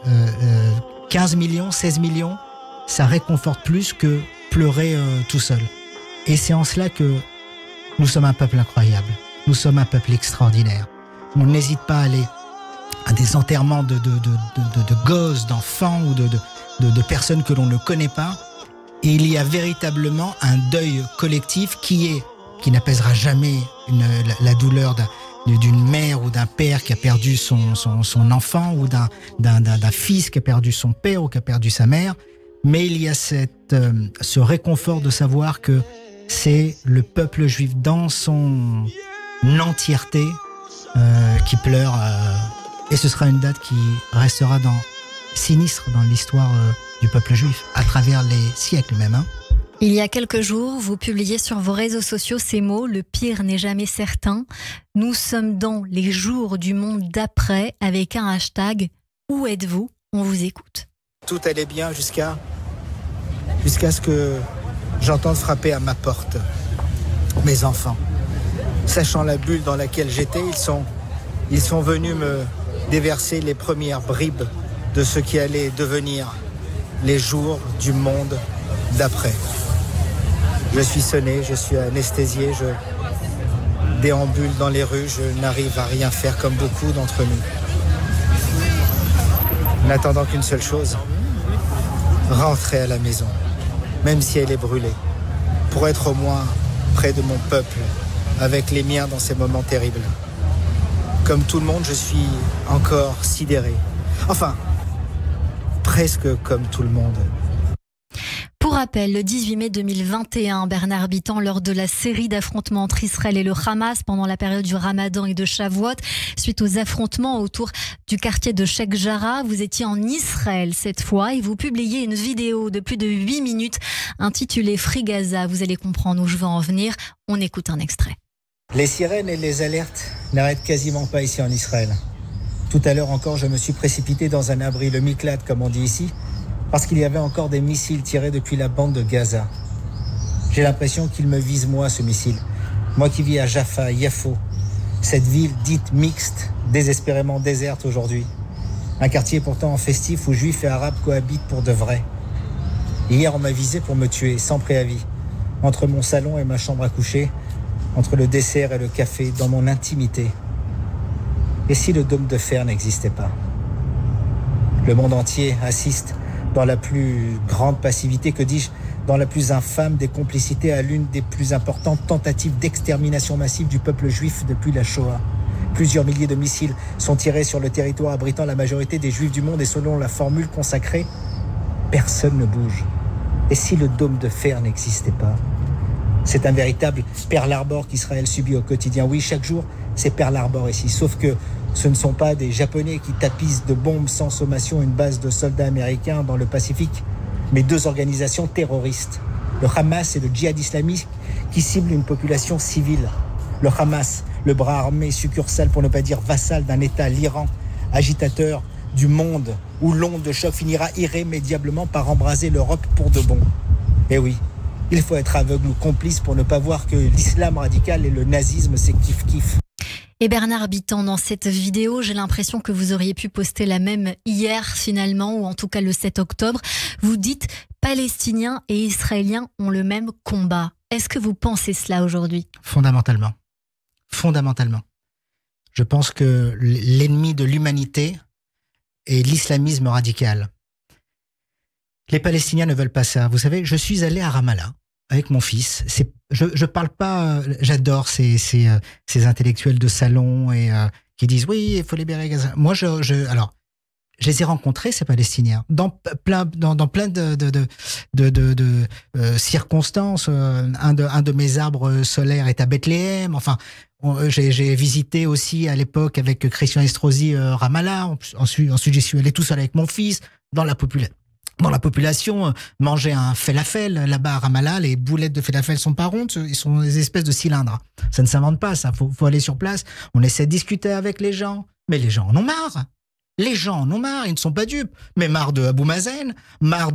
15 millions, 16 millions, ça réconforte plus que pleurer tout seul. Et c'est en cela que nous sommes un peuple incroyable. Nous sommes un peuple extraordinaire. On n'hésite pas à aller à des enterrements de gosses, d'enfants ou de personnes que l'on ne connaît pas. Et il y a véritablement un deuil collectif qui n'apaisera jamais la douleur d'une mère ou d'un père qui a perdu son enfant, ou d'un fils qui a perdu son père ou qui a perdu sa mère. Mais il y a ce réconfort de savoir que c'est le peuple juif dans son entièreté qui pleure. Et ce sera une date qui restera sinistre dans l'histoire du peuple juif, à travers les siècles même. Il y a quelques jours, vous publiez sur vos réseaux sociaux ces mots « Le pire n'est jamais certain. Nous sommes dans les jours du monde d'après » avec un hashtag « Où êtes-vous ?» On vous écoute. tout allait bien jusqu'à ce que j'entende frapper à ma porte. Mes enfants, sachant la bulle dans laquelle j'étais, ils sont venus me déverser les premières bribes de ce qui allait devenir les jours du monde d'après. Je suis sonné, je suis anesthésié, je déambule dans les rues, je n'arrive à rien faire comme beaucoup d'entre nous. N'attendant qu'une seule chose, rentrer à la maison, même si elle est brûlée, pour être au moins près de mon peuple, avec les miens dans ces moments terribles. Comme tout le monde, je suis encore sidéré. Enfin, presque comme tout le monde. Pour rappel, le 18 mai 2021, Bernard Bitan, lors de la série d'affrontements entre Israël et le Hamas pendant la période du Ramadan et de Shavuot, suite aux affrontements autour du quartier de Sheikh Jarrah, vous étiez en Israël cette fois et vous publiez une vidéo de plus de 8 minutes intitulée Free Gaza. Vous allez comprendre où je veux en venir. On écoute un extrait. Les sirènes et les alertes n'arrêtent quasiment pas ici en Israël. Tout à l'heure encore, je me suis précipité dans un abri, le Miklat comme on dit ici, parce qu'il y avait encore des missiles tirés depuis la bande de Gaza. J'ai l'impression qu'il me vise moi, ce missile. Moi qui vis à Jaffa, Yafo, cette ville dite mixte, désespérément déserte aujourd'hui. Un quartier pourtant festif où juifs et arabes cohabitent pour de vrai. Hier, on m'a visé pour me tuer, sans préavis. Entre mon salon et ma chambre à coucher, entre le dessert et le café, dans mon intimité. Et si le dôme de fer n'existait pas? Le monde entier assiste dans la plus grande passivité, que dis-je, dans la plus infâme des complicités à l'une des plus importantes tentatives d'extermination massive du peuple juif depuis la Shoah. Plusieurs milliers de missiles sont tirés sur le territoire abritant la majorité des juifs du monde et selon la formule consacrée, personne ne bouge. Et si le dôme de fer n'existait pas? C'est un véritable Pearl Harbor qu'Israël subit au quotidien. Oui, chaque jour, c'est Pearl Harbor ici, sauf que ce ne sont pas des Japonais qui tapissent de bombes sans sommation une base de soldats américains dans le Pacifique, mais deux organisations terroristes, le Hamas et le Djihad islamique, qui ciblent une population civile. Le Hamas, le bras armé succursale, pour ne pas dire vassal d'un État, l'Iran, agitateur du monde, où l'onde de choc finira irrémédiablement par embraser l'Europe pour de bon. Et oui, il faut être aveugle ou complice pour ne pas voir que l'islam radical et le nazisme, c'est kiff-kiff. Et Bernard Bitan, dans cette vidéo, j'ai l'impression que vous auriez pu poster la même hier finalement, ou en tout cas le 7 octobre. Vous dites « Palestiniens et Israéliens ont le même combat ». Est-ce que vous pensez cela aujourd'hui ? Fondamentalement. Fondamentalement. Je pense que l'ennemi de l'humanité est l'islamisme radical. Les Palestiniens ne veulent pas ça. Vous savez, je suis allé à Ramallah avec mon fils. Je parle pas. J'adore ces intellectuels de salon et qui disent oui, il faut libérer Gaza. Moi, alors, je les ai rencontrés, ces Palestiniens, dans plein de circonstances. Un de mes arbres solaires est à Bethléem. Enfin, j'ai visité aussi à l'époque avec Christian Estrosi Ramallah. Ensuite, j'y suis allé tout seul avec mon fils dans la population, manger un falafel là-bas à Ramallah, les boulettes de falafel sont pas rondes, ils sont des espèces de cylindres. Ça ne s'invente pas, ça. Faut aller sur place. On essaie de discuter avec les gens, mais les gens en ont marre. Les gens en ont marre, ils ne sont pas dupes. Mais marre de Abou Mazen, marre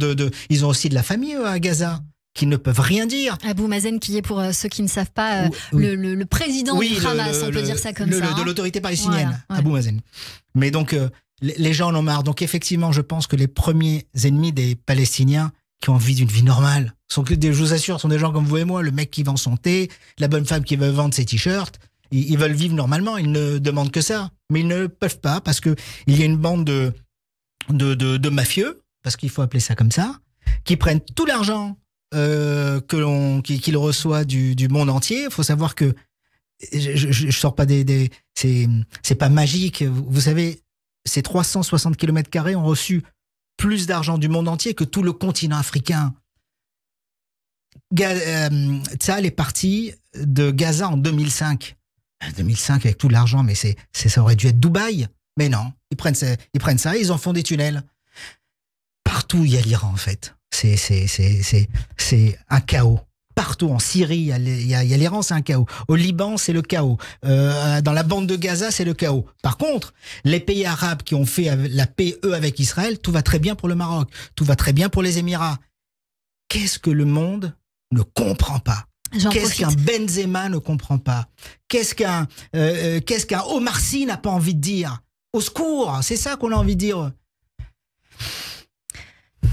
ils ont aussi de la famille à Gaza, qui ne peuvent rien dire. Abou Mazen, qui est, pour ceux qui ne savent pas, le président du Hamas, on peut dire ça comme ça. De l'autorité palestinienne, voilà, ouais. Abou Mazen. Mais donc, les gens en ont marre. Donc effectivement, je pense que les premiers ennemis des Palestiniens qui ont envie d'une vie normale, je vous assure, sont des gens comme vous et moi, le mec qui vend son thé, la bonne femme qui veut vendre ses t-shirts. Ils veulent vivre normalement, ils ne demandent que ça. Mais ils ne peuvent pas parce qu'il y a une bande de mafieux, parce qu'il faut appeler ça comme ça, qui prennent tout l'argent qu'il reçoit du monde entier. Il faut savoir que je sors pas c'est pas magique. Vous savez, ces 360 km² ont reçu plus d'argent du monde entier que tout le continent africain. Tzahal est parti de Gaza en 2005. 2005 avec tout l'argent, mais ça aurait dû être Dubaï. Mais non, ils prennent ça et ils en font des tunnels. Partout il y a l'Iran en fait. C'est un chaos. partout. En Syrie, il y a l'Iran, c'est un chaos. Au Liban, c'est le chaos. Dans la bande de Gaza, c'est le chaos. Par contre, les pays arabes qui ont fait la paix, eux, avec Israël, tout va très bien pour le Maroc. Tout va très bien pour les Émirats. Qu'est-ce que le monde ne comprend pas? Qu'est-ce qu'un Benzema ne comprend pas? Qu'est-ce qu'un Omar Sy n'a pas envie de dire? Au secours, c'est ça qu'on a envie de dire.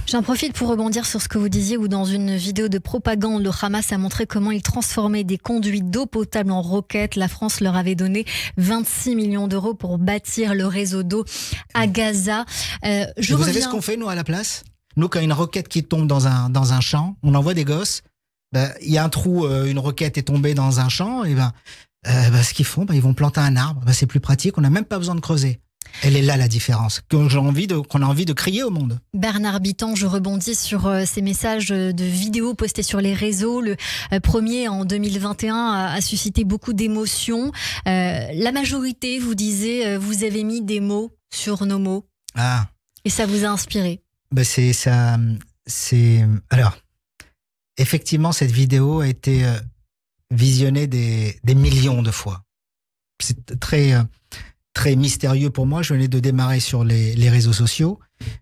J'en profite pour rebondir sur ce que vous disiez, où dans une vidéo de propagande, le Hamas a montré comment il transformait des conduits d'eau potable en roquettes. La France leur avait donné 26 millions d'euros pour bâtir le réseau d'eau à Gaza. Vous savez ce qu'on fait, nous, à la place? Nous, quand une roquette qui tombe dans un champ, on envoie des gosses. Il y a un trou, une roquette est tombée dans un champ, et ce qu'ils font, ils vont planter un arbre. C'est plus pratique, on n'a même pas besoin de creuser. Elle est là la différence, qu'on a envie de crier au monde. Bernard Bitan, je rebondis sur ces messages de vidéos postés sur les réseaux. Le premier en 2021 a suscité beaucoup d'émotions. La majorité, vous disiez, vous avez mis des mots sur nos mots. Ah. Et ça vous a inspiré. Alors, effectivement, cette vidéo a été visionnée des millions de fois. C'est très mystérieux pour moi. Je venais de démarrer sur les réseaux sociaux.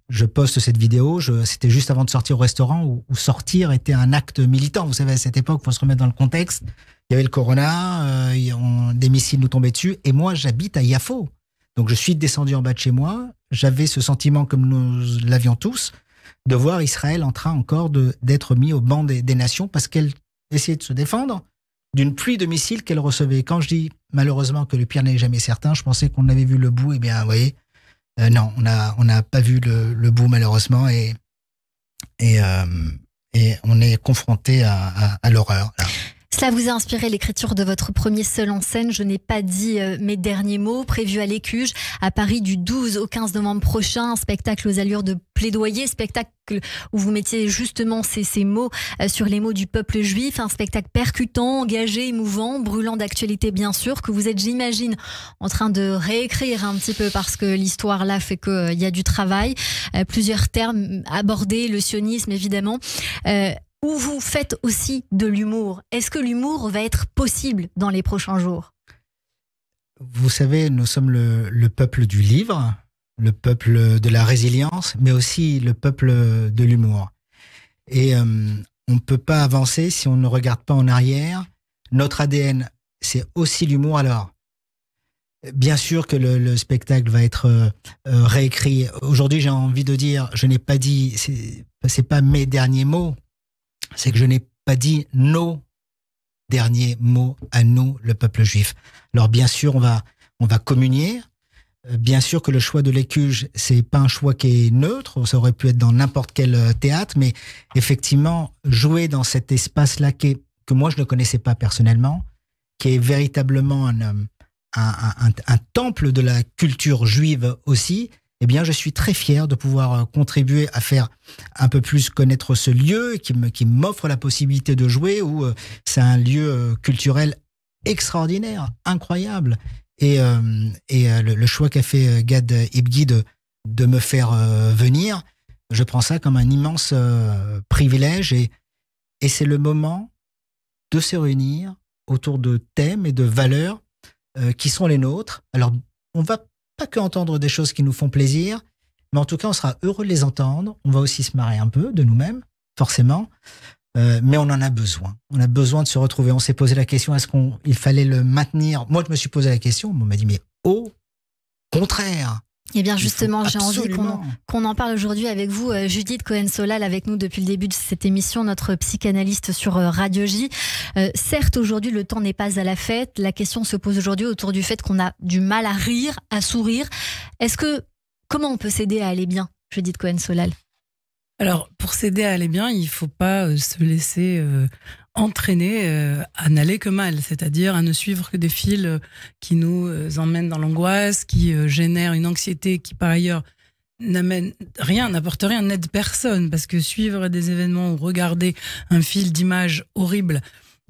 Je poste cette vidéo. C'était juste avant de sortir au restaurant où sortir était un acte militant. Vous savez, à cette époque, il faut se remettre dans le contexte. Il y avait le corona, des missiles nous tombaient dessus. Et moi, j'habite à Yafo. Donc, je suis descendu en bas de chez moi. J'avais ce sentiment, comme nous l'avions tous, de voir Israël en train encore d'être mis au banc des nations parce qu'elle essayait de se défendre d'une pluie de missiles qu'elle recevait. Quand je dis malheureusement que le pire n'est jamais certain, je pensais qu'on avait vu le bout. Eh bien, vous voyez, non, on n'a pas vu le bout malheureusement et on est confronté à l'horreur. Là. Cela vous a inspiré l'écriture de votre premier seul en scène. Je n'ai pas dit mes derniers mots, prévu à l'Écuge, à Paris du 12 au 15 novembre prochain. Un spectacle aux allures de plaidoyer, spectacle où vous mettiez justement ces mots sur les mots du peuple juif. Un spectacle percutant, engagé, émouvant, brûlant d'actualité bien sûr, que vous êtes, j'imagine, en train de réécrire un petit peu parce que l'histoire là fait qu'il y a du travail. Plusieurs termes abordés, le sionisme évidemment. Où vous faites aussi de l'humour. Est-ce que l'humour va être possible dans les prochains jours? Vous savez, nous sommes le peuple du livre, le peuple de la résilience, mais aussi le peuple de l'humour. Et on ne peut pas avancer si on ne regarde pas en arrière. Notre ADN, c'est aussi l'humour. Alors, bien sûr que le spectacle va être réécrit. Aujourd'hui, j'ai envie de dire, je n'ai pas dit, c'est pas mes derniers mots, c'est que je n'ai pas dit nos derniers mots à nous, le peuple juif. Alors bien sûr, on va communier. Bien sûr que le choix de l'Écuge, c'est pas un choix qui est neutre. Ça aurait pu être dans n'importe quel théâtre, mais effectivement, jouer dans cet espace-là que moi je ne connaissais pas personnellement, qui est véritablement un temple de la culture juive aussi. Eh bien, je suis très fier de pouvoir contribuer à faire un peu plus connaître ce lieu qui m'offre la possibilité de jouer, où c'est un lieu culturel extraordinaire, incroyable. Et le choix qu'a fait Gad Ibghi de me faire venir, je prends ça comme un immense privilège et c'est le moment de se réunir autour de thèmes et de valeurs qui sont les nôtres. Alors, on va pas que entendre des choses qui nous font plaisir, mais en tout cas, on sera heureux de les entendre. On va aussi se marrer un peu de nous-mêmes, forcément, mais on en a besoin. On a besoin de se retrouver. On s'est posé la question, est-ce qu'il fallait le maintenir? Moi, je me suis posé la question, on m'a dit, mais au contraire. Eh bien justement, j'ai envie qu'on en parle aujourd'hui avec vous. Judith Cohen-Solal avec nous depuis le début de cette émission, notre psychanalyste sur Radio J. Certes, aujourd'hui, le temps n'est pas à la fête. La question se pose aujourd'hui autour du fait qu'on a du mal à rire, à sourire. Comment on peut s'aider à aller bien, Judith Cohen-Solal? Alors, pour s'aider à aller bien, il ne faut pas se laisser entraîner à n'aller que mal, c'est-à-dire à ne suivre que des fils qui nous emmènent dans l'angoisse, qui génèrent une anxiété qui, par ailleurs, n'apporte rien, n'aide personne, parce que suivre des événements ou regarder un fil d'images horribles,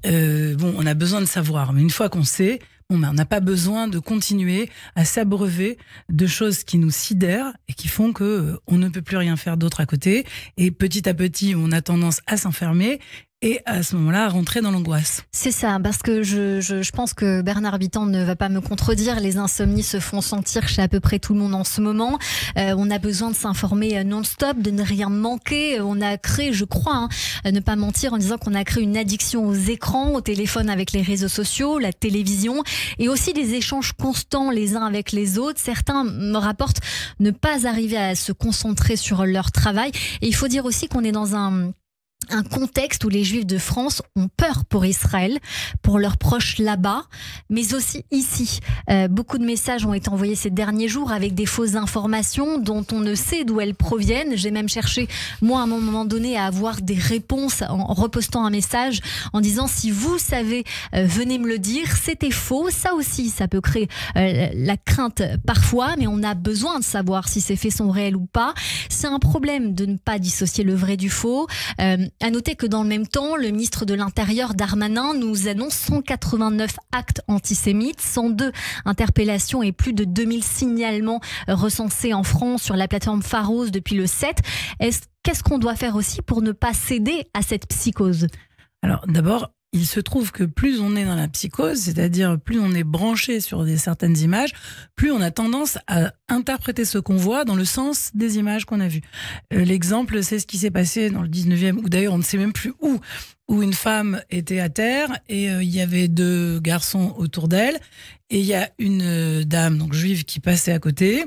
on a besoin de savoir, mais une fois qu'on sait, on n'a pas besoin de continuer à s'abreuver de choses qui nous sidèrent et qui font que on ne peut plus rien faire d'autre à côté. Et petit à petit, on a tendance à s'enfermer. et à ce moment-là rentrer dans l'angoisse. C'est ça, parce que je pense que Bernard Habitant ne va pas me contredire. Les insomnies se font sentir chez à peu près tout le monde en ce moment. On a besoin de s'informer non-stop, de ne rien manquer. On a créé, je crois, ne pas mentir en disant qu'on a créé une addiction aux écrans, au téléphone avec les réseaux sociaux, la télévision et aussi des échanges constants les uns avec les autres. Certains me rapportent ne pas arriver à se concentrer sur leur travail. Et il faut dire aussi qu'on est dans un contexte où les Juifs de France ont peur pour Israël, pour leurs proches là-bas, mais aussi ici. Beaucoup de messages ont été envoyés ces derniers jours avec des fausses informations dont on ne sait d'où elles proviennent. J'ai même cherché, moi, à un moment donné, à avoir des réponses en repostant un message en disant si vous savez, venez me le dire. C'était faux. Ça aussi, ça peut créer la crainte parfois, mais on a besoin de savoir si ces faits sont réels ou pas. C'est un problème de ne pas dissocier le vrai du faux. À noter que dans le même temps, le ministre de l'Intérieur, Darmanin, nous annonce 189 actes antisémites, 102 interpellations et plus de 2000 signalements recensés en France sur la plateforme Pharos depuis le 7. Qu'est-ce qu'on doit faire aussi pour ne pas céder à cette psychose ? Alors d'abord, il se trouve que plus on est dans la psychose, c'est-à-dire plus on est branché sur certaines images, plus on a tendance à interpréter ce qu'on voit dans le sens des images qu'on a vues. L'exemple, c'est ce qui s'est passé dans le 19e, ou d'ailleurs on ne sait même plus où une femme était à terre et il y avait 2 garçons autour d'elle et il y a une dame donc juive qui passait à côté.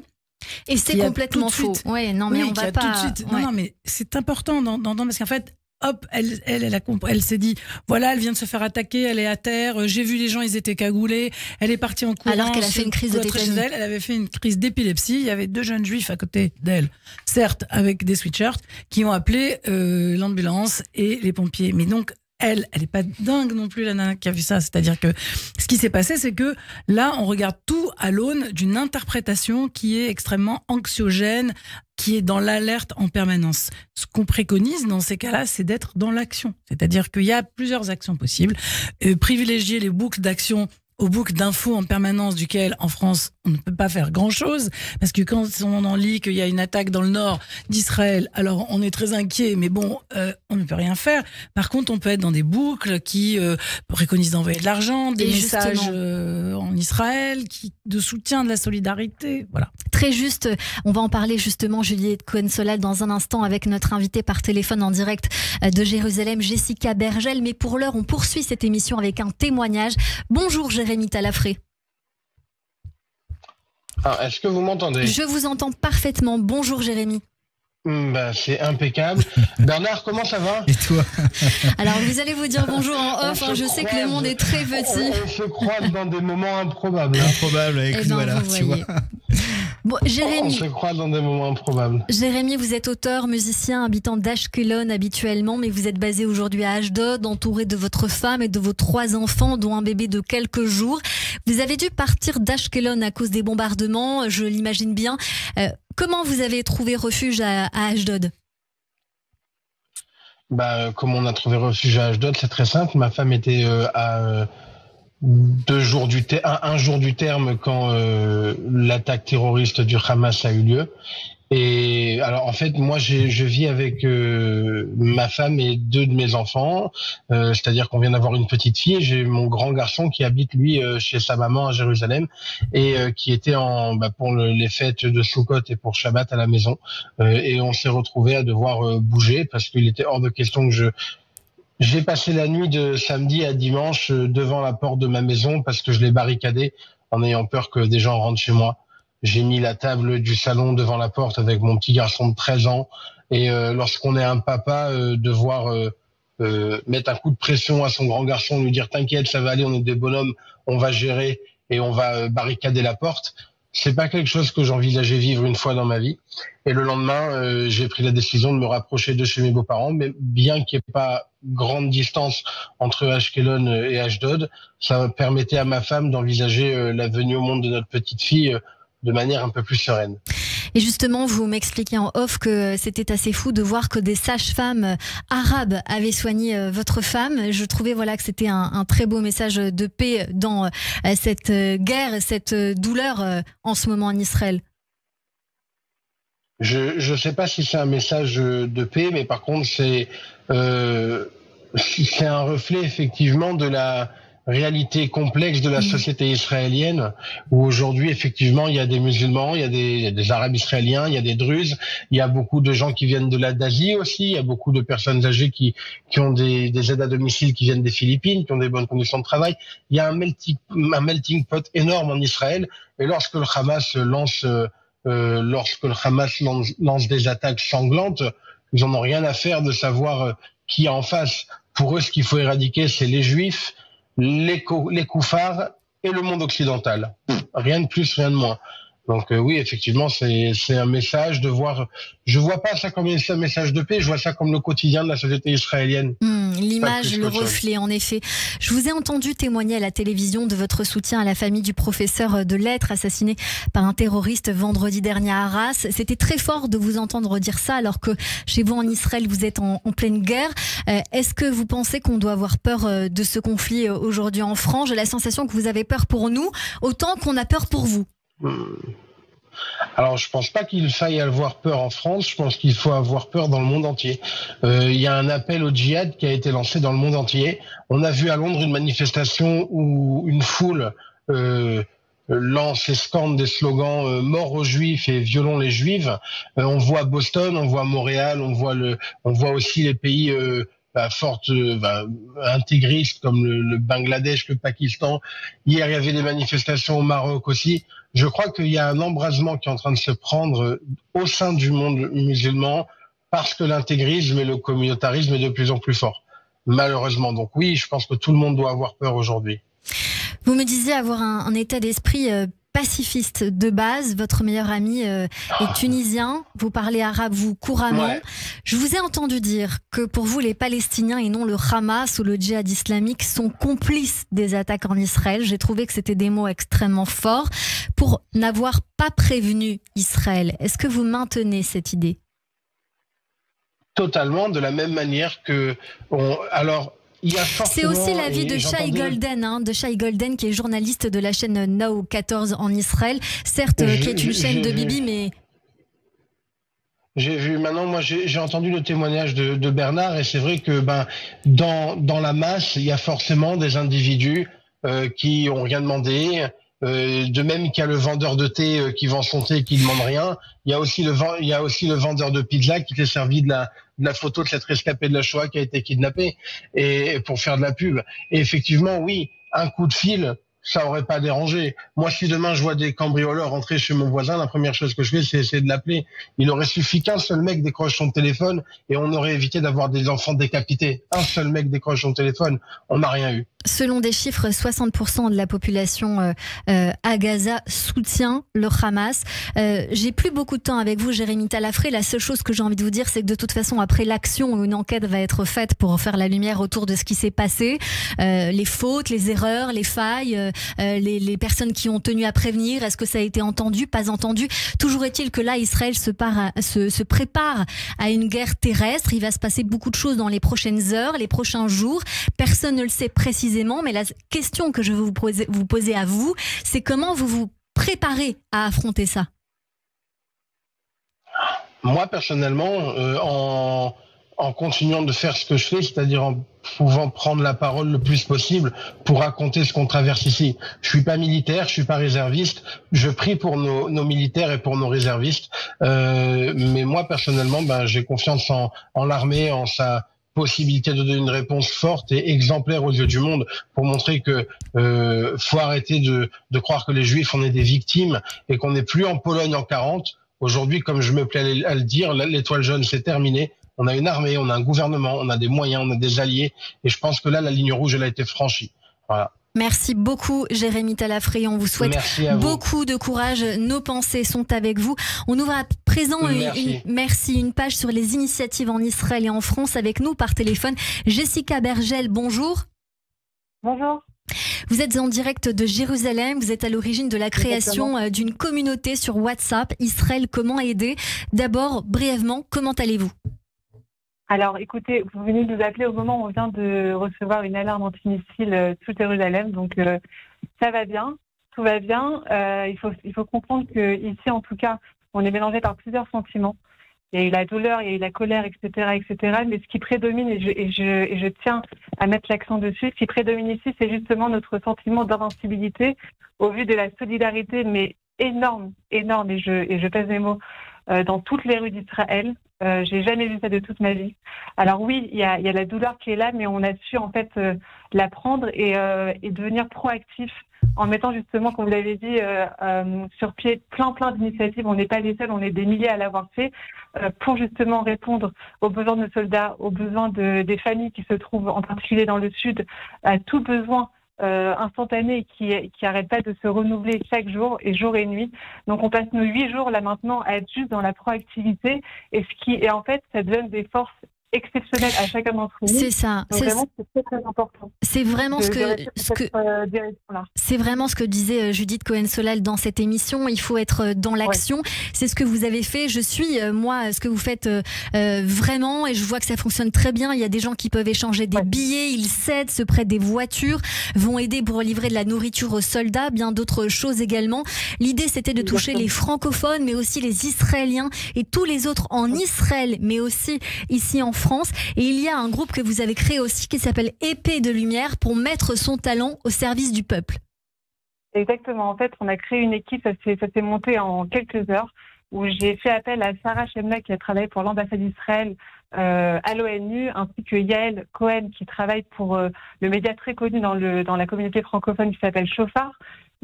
Et c'est complètement faux. Ouais, non, mais on va pas. Tout de suite, non, mais c'est important d'entendre parce qu'en fait, hop, elle s'est dit, voilà, elle vient de se faire attaquer, elle est à terre, j'ai vu les gens, ils étaient cagoulés, elle est partie en courant. Alors qu'elle a fait une crise de tétanie. Elle avait fait une crise d'épilepsie, il y avait 2 jeunes juifs à côté d'elle, certes avec des sweatshirts, qui ont appelé l'ambulance et les pompiers. Mais donc, elle est pas dingue non plus, la nana qui a vu ça. C'est-à-dire que ce qui s'est passé, c'est que là, on regarde tout à l'aune d'une interprétation qui est extrêmement anxiogène, qui est dans l'alerte en permanence. Ce qu'on préconise dans ces cas-là, c'est d'être dans l'action. C'est-à-dire qu'il y a plusieurs actions possibles. Privilégier les boucles d'action aux boucles d'infos en permanence duquel, en France, on ne peut pas faire grand-chose, parce que quand on en lit qu'il y a une attaque dans le nord d'Israël, alors on est très inquiet, mais bon, on ne peut rien faire. Par contre, on peut être dans des boucles qui préconisent d'envoyer de l'argent, des messages en Israël, de soutien, de la solidarité, voilà. Très juste, on va en parler justement, Juliette Cohen-Solal, dans un instant avec notre invitée par téléphone en direct de Jérusalem, Jessica Bergel. Mais pour l'heure, on poursuit cette émission avec un témoignage. Bonjour Jérémy Talafré. Est-ce que vous m'entendez ? Je vous entends parfaitement. Bonjour Jérémy. C'est impeccable. Bernard, comment ça va ? Et toi ? Alors, vous allez vous dire bonjour en off. Je sais que le monde est très petit. On se croise dans des moments improbables. Improbables avec nous, là, tu vois. Bon, Jérémy, on se croise dans des moments improbables. Jérémy, vous êtes auteur, musicien, habitant d'Ashkelon habituellement, mais vous êtes basé aujourd'hui à Ashdod, entouré de votre femme et de vos 3 enfants, dont un bébé de quelques jours. Vous avez dû partir d'Ashkelon à cause des bombardements, je l'imagine bien. Comment vous avez trouvé refuge à Ashdod ? Comme on a trouvé refuge à Ashdod, c'est très simple. Ma femme était à un jour du terme quand l'attaque terroriste du Hamas a eu lieu. Et alors en fait, moi je vis avec ma femme et 2 de mes enfants, c'est-à-dire qu'on vient d'avoir une petite fille. Et j'ai mon grand garçon qui habite lui chez sa maman à Jérusalem et qui était pour les fêtes de Sukkot et pour Shabbat à la maison. Et on s'est retrouvé à devoir bouger parce qu'il était hors de question que j'ai passé la nuit de samedi à dimanche devant la porte de ma maison parce que je l'ai barricadée en ayant peur que des gens rentrent chez moi. J'ai mis la table du salon devant la porte avec mon petit garçon de 13 ans. Et lorsqu'on est un papa, devoir mettre un coup de pression à son grand garçon, lui dire « T'inquiète, ça va aller, on est des bonhommes, on va gérer et on va barricader la porte », c'est pas quelque chose que j'envisageais vivre une fois dans ma vie. Et le lendemain, j'ai pris la décision de me rapprocher de chez mes beaux-parents, mais bien qu'il n'y ait pas grande distance entre Ashkelon et Ashdod, ça permettait à ma femme d'envisager la venue au monde de notre petite fille de manière un peu plus sereine. Et justement, vous m'expliquez en off que c'était assez fou de voir que des sages-femmes arabes avaient soigné votre femme. Je trouvais que c'était un très beau message de paix dans cette guerre, cette douleur en ce moment en Israël. Je ne sais pas si c'est un message de paix, mais par contre, c'est c'est un reflet effectivement de la réalité complexe de la société israélienne, où aujourd'hui effectivement il y a des musulmans, il y a des arabes israéliens, il y a des druzes, il y a beaucoup de gens qui viennent d'Asie aussi, il y a beaucoup de personnes âgées qui ont des aides à domicile qui viennent des Philippines, qui ont des bonnes conditions de travail. Il y a un melting pot énorme en Israël, et lorsque le Hamas lance des attaques sanglantes, ils en ont rien à faire de savoir qui est en face. Pour eux, ce qu'il faut éradiquer, c'est les Juifs, les koufars et le monde occidental. Rien de plus, rien de moins. Donc oui, effectivement, c'est un message de voir. Je vois pas ça comme un message de paix. Je vois ça comme le quotidien de la société israélienne. L'image, le reflet, en effet. Je vous ai entendu témoigner à la télévision de votre soutien à la famille du professeur de lettres assassiné par un terroriste vendredi dernier à Arras. C'était très fort de vous entendre dire ça, alors que chez vous en Israël, vous êtes en pleine guerre. Est-ce que vous pensez qu'on doit avoir peur de ce conflit aujourd'hui en France? J'ai la sensation que vous avez peur pour nous, autant qu'on a peur pour vous. Alors, je pense pas qu'il faille avoir peur en France. Je pense qu'il faut avoir peur dans le monde entier. Il y a un appel au djihad qui a été lancé dans le monde entier. On a vu à Londres une manifestation où une foule lance et scande des slogans mort aux juifs et violons les juives. On voit Boston, on voit Montréal, on voit aussi les pays intégristes comme le Bangladesh, le Pakistan. Hier, il y avait des manifestations au Maroc aussi. Je crois qu'il y a un embrasement qui est en train de se prendre au sein du monde musulman parce que l'intégrisme et le communautarisme est de plus en plus fort, malheureusement. Donc oui, je pense que tout le monde doit avoir peur aujourd'hui. Vous me disiez avoir un état d'esprit pacifiste de base. Votre meilleur ami est tunisien. Vous parlez arabe, vous, couramment. Ouais. Je vous ai entendu dire que pour vous, les Palestiniens et non le Hamas ou le djihad islamique sont complices des attaques en Israël. J'ai trouvé que c'était des mots extrêmement forts pour n'avoir pas prévenu Israël. Est-ce que vous maintenez cette idée? Totalement, de la même manière que... C'est aussi l'avis de Shai Golden, qui est journaliste de la chaîne Now 14 en Israël. Certes, qui est une chaîne de Bibi, mais... J'ai vu, maintenant, moi, j'ai entendu le témoignage de Bernard, et c'est vrai que dans la masse, il y a forcément des individus qui ont rien demandé. De même qu'il y a le vendeur de thé qui vend son thé et qui ne demande rien, il y a aussi le vendeur de pizza qui s'est servi de la photo de cette rescapée de la Shoah qui a été kidnappée et pour faire de la pub. Et effectivement, oui, un coup de fil, ça aurait pas dérangé. Moi, si demain je vois des cambrioleurs rentrer chez mon voisin, la première chose que je fais, c'est essayer de l'appeler. Il aurait suffi qu'un seul mec décroche son téléphone et on aurait évité d'avoir des enfants décapités. Un seul mec décroche son téléphone, on n'a rien eu. Selon des chiffres, 60% de la population à Gaza soutient le Hamas. J'ai plus beaucoup de temps avec vous, Jérémy Talafré. La seule chose que j'ai envie de vous dire, c'est que de toute façon, après l'action, une enquête va être faite pour faire la lumière autour de ce qui s'est passé. Les fautes, les erreurs, les failles, les personnes qui ont tenu à prévenir. Est-ce que ça a été entendu, pas entendu? Toujours est-il que là, Israël se prépare à une guerre terrestre. Il va se passer beaucoup de choses dans les prochaines heures, les prochains jours. Personne ne le sait précisément. Mais la question que je veux vous poser à vous, c'est comment vous vous préparez à affronter ça? Moi, personnellement, en continuant de faire ce que je fais, c'est-à-dire en pouvant prendre la parole le plus possible pour raconter ce qu'on traverse ici. Je suis pas militaire, je suis pas réserviste. Je prie pour nos militaires et pour nos réservistes. Mais moi, personnellement, j'ai confiance en l'armée, en sa possibilité de donner une réponse forte et exemplaire aux yeux du monde pour montrer que faut arrêter de croire que les Juifs on est des victimes et qu'on n'est plus en Pologne en 40. Aujourd'hui, comme je me plais à le dire, l'étoile jaune c'est terminé. On a une armée, on a un gouvernement, on a des moyens, on a des alliés et je pense que là la ligne rouge elle a été franchie. Voilà. Merci beaucoup Jérémy Talafré, on vous souhaite beaucoup de courage, nos pensées sont avec vous. On ouvre à présent une page sur les initiatives en Israël et en France. Avec nous par téléphone Jessica Bergel, bonjour. Bonjour. Vous êtes en direct de Jérusalem, vous êtes à l'origine de la création d'une communauté sur WhatsApp, Israël comment aider. D'abord, brièvement, comment allez-vous ? Alors, écoutez, vous venez de nous appeler au moment où on vient de recevoir une alarme antimissile sur Jérusalem, donc ça va bien, tout va bien. Il faut comprendre qu'ici, en tout cas, on est mélangé par plusieurs sentiments. il y a eu la douleur, il y a eu la colère, etc., etc. Mais ce qui prédomine, et je tiens à mettre l'accent dessus, ce qui prédomine ici, c'est justement notre sentiment d'invincibilité au vu de la solidarité, mais énorme, et je pèse mes mots, dans toutes les rues d'Israël. J'ai jamais vu ça de toute ma vie. Alors oui, il y a la douleur qui est là, mais on a su en fait la prendre et devenir proactif en mettant justement, comme vous l'avez dit, sur pied plein d'initiatives. On n'est pas les seuls, on est des milliers à l'avoir fait pour justement répondre aux besoins de nos soldats, aux besoins des familles qui se trouvent en particulier dans le sud, à tout besoin instantané qui arrête pas de se renouveler chaque jour et nuit. Donc on passe nos 8 jours là maintenant à être juste dans la proactivité et en fait ça donne des forces exceptionnelles à chacun d'entre nous. C'est ça. Donc vraiment, c'est très important. C'est vraiment c'est vraiment ce que disait Judith Cohen-Solal dans cette émission. Il faut être dans l'action. C'est ce que vous avez fait. Je suis moi ce que vous faites vraiment et je vois que ça fonctionne très bien. Il y a des gens qui peuvent échanger des billets, ils s'aident, se prêtent des voitures, vont aider pour livrer de la nourriture aux soldats, bien d'autres choses également. L'idée c'était de toucher les francophones mais aussi les Israéliens et tous les autres en Israël mais aussi ici en France. Et il y a un groupe que vous avez créé aussi qui s'appelle Épée de lumière pour mettre son talent au service du peuple. Exactement. En fait, on a créé une équipe, ça s'est monté en quelques heures, où j'ai fait appel à Sarah Shemla qui a travaillé pour l'ambassade d'Israël à l'ONU, ainsi que Yael Cohen qui travaille pour le média très connu dans la communauté francophone qui s'appelle Shofar.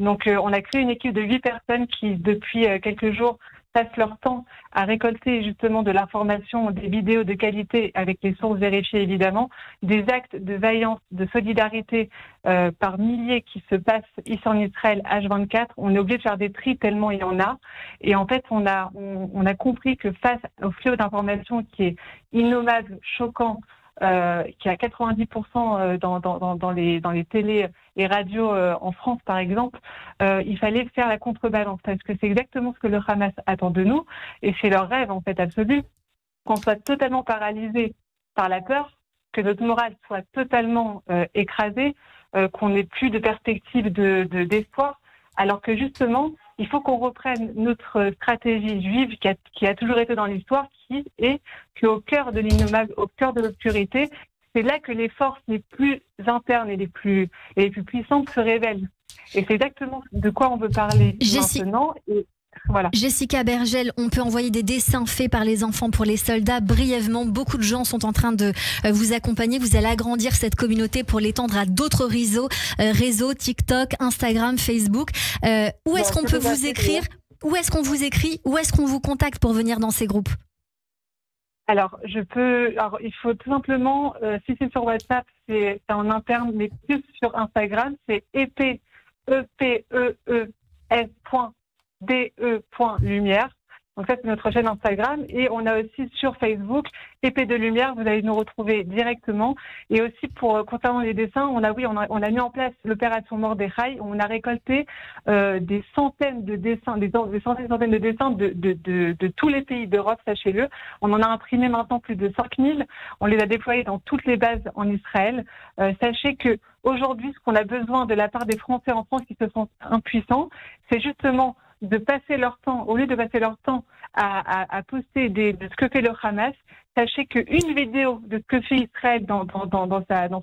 Donc on a créé une équipe de 8 personnes qui, depuis quelques jours, passent leur temps à récolter justement de l'information, des vidéos de qualité avec les sources vérifiées évidemment, des actes de vaillance, de solidarité par milliers qui se passent ici en Israël H24. On est obligé de faire des tris tellement il y en a. Et en fait, on a compris que face au flot d'informations qui est innommable, choquant, qui a 90% dans les télés et radios en France par exemple, il fallait faire la contrebalance parce que c'est exactement ce que le Hamas attend de nous et c'est leur rêve en fait absolu, qu'on soit totalement paralysé par la peur, que notre morale soit totalement écrasée, qu'on n'ait plus de perspective d'espoir, alors que justement il faut qu'on reprenne notre stratégie juive qui a toujours été dans l'histoire, qui est qu'au cœur de l'innommable, au cœur de l'obscurité, c'est là que les forces les plus internes et les plus puissantes se révèlent. Et c'est exactement de quoi on veut parler maintenant. Et voilà. Jessica Bergel, on peut envoyer des dessins faits par les enfants pour les soldats brièvement. Beaucoup de gens sont en train de vous accompagner. Vous allez agrandir cette communauté pour l'étendre à d'autres réseaux, TikTok, Instagram, Facebook. Où est-ce qu'on peut vous écrire? Où est-ce qu'on vous écrit? Où est-ce qu'on vous contacte pour venir dans ces groupes? Alors, il faut tout simplement, si c'est sur WhatsApp, c'est en interne, mais plus sur Instagram, c'est epee.de.lumière. Donc ça, c'est notre chaîne Instagram. Et on a aussi sur Facebook, Épée de lumière, vous allez nous retrouver directement. Et aussi, concernant les dessins, on a mis en place l'opération Mordechai. On a récolté des centaines de dessins, des centaines de dessins de tous les pays d'Europe, sachez-le. On en a imprimé maintenant plus de 5000. On les a déployés dans toutes les bases en Israël. Sachez que aujourd'hui, ce qu'on a besoin de la part des Français en France qui se sentent impuissants, c'est justement de passer leur temps, au lieu de passer leur temps à poster de ce que fait le Hamas, sachez qu'une vidéo de ce que fait Israël dans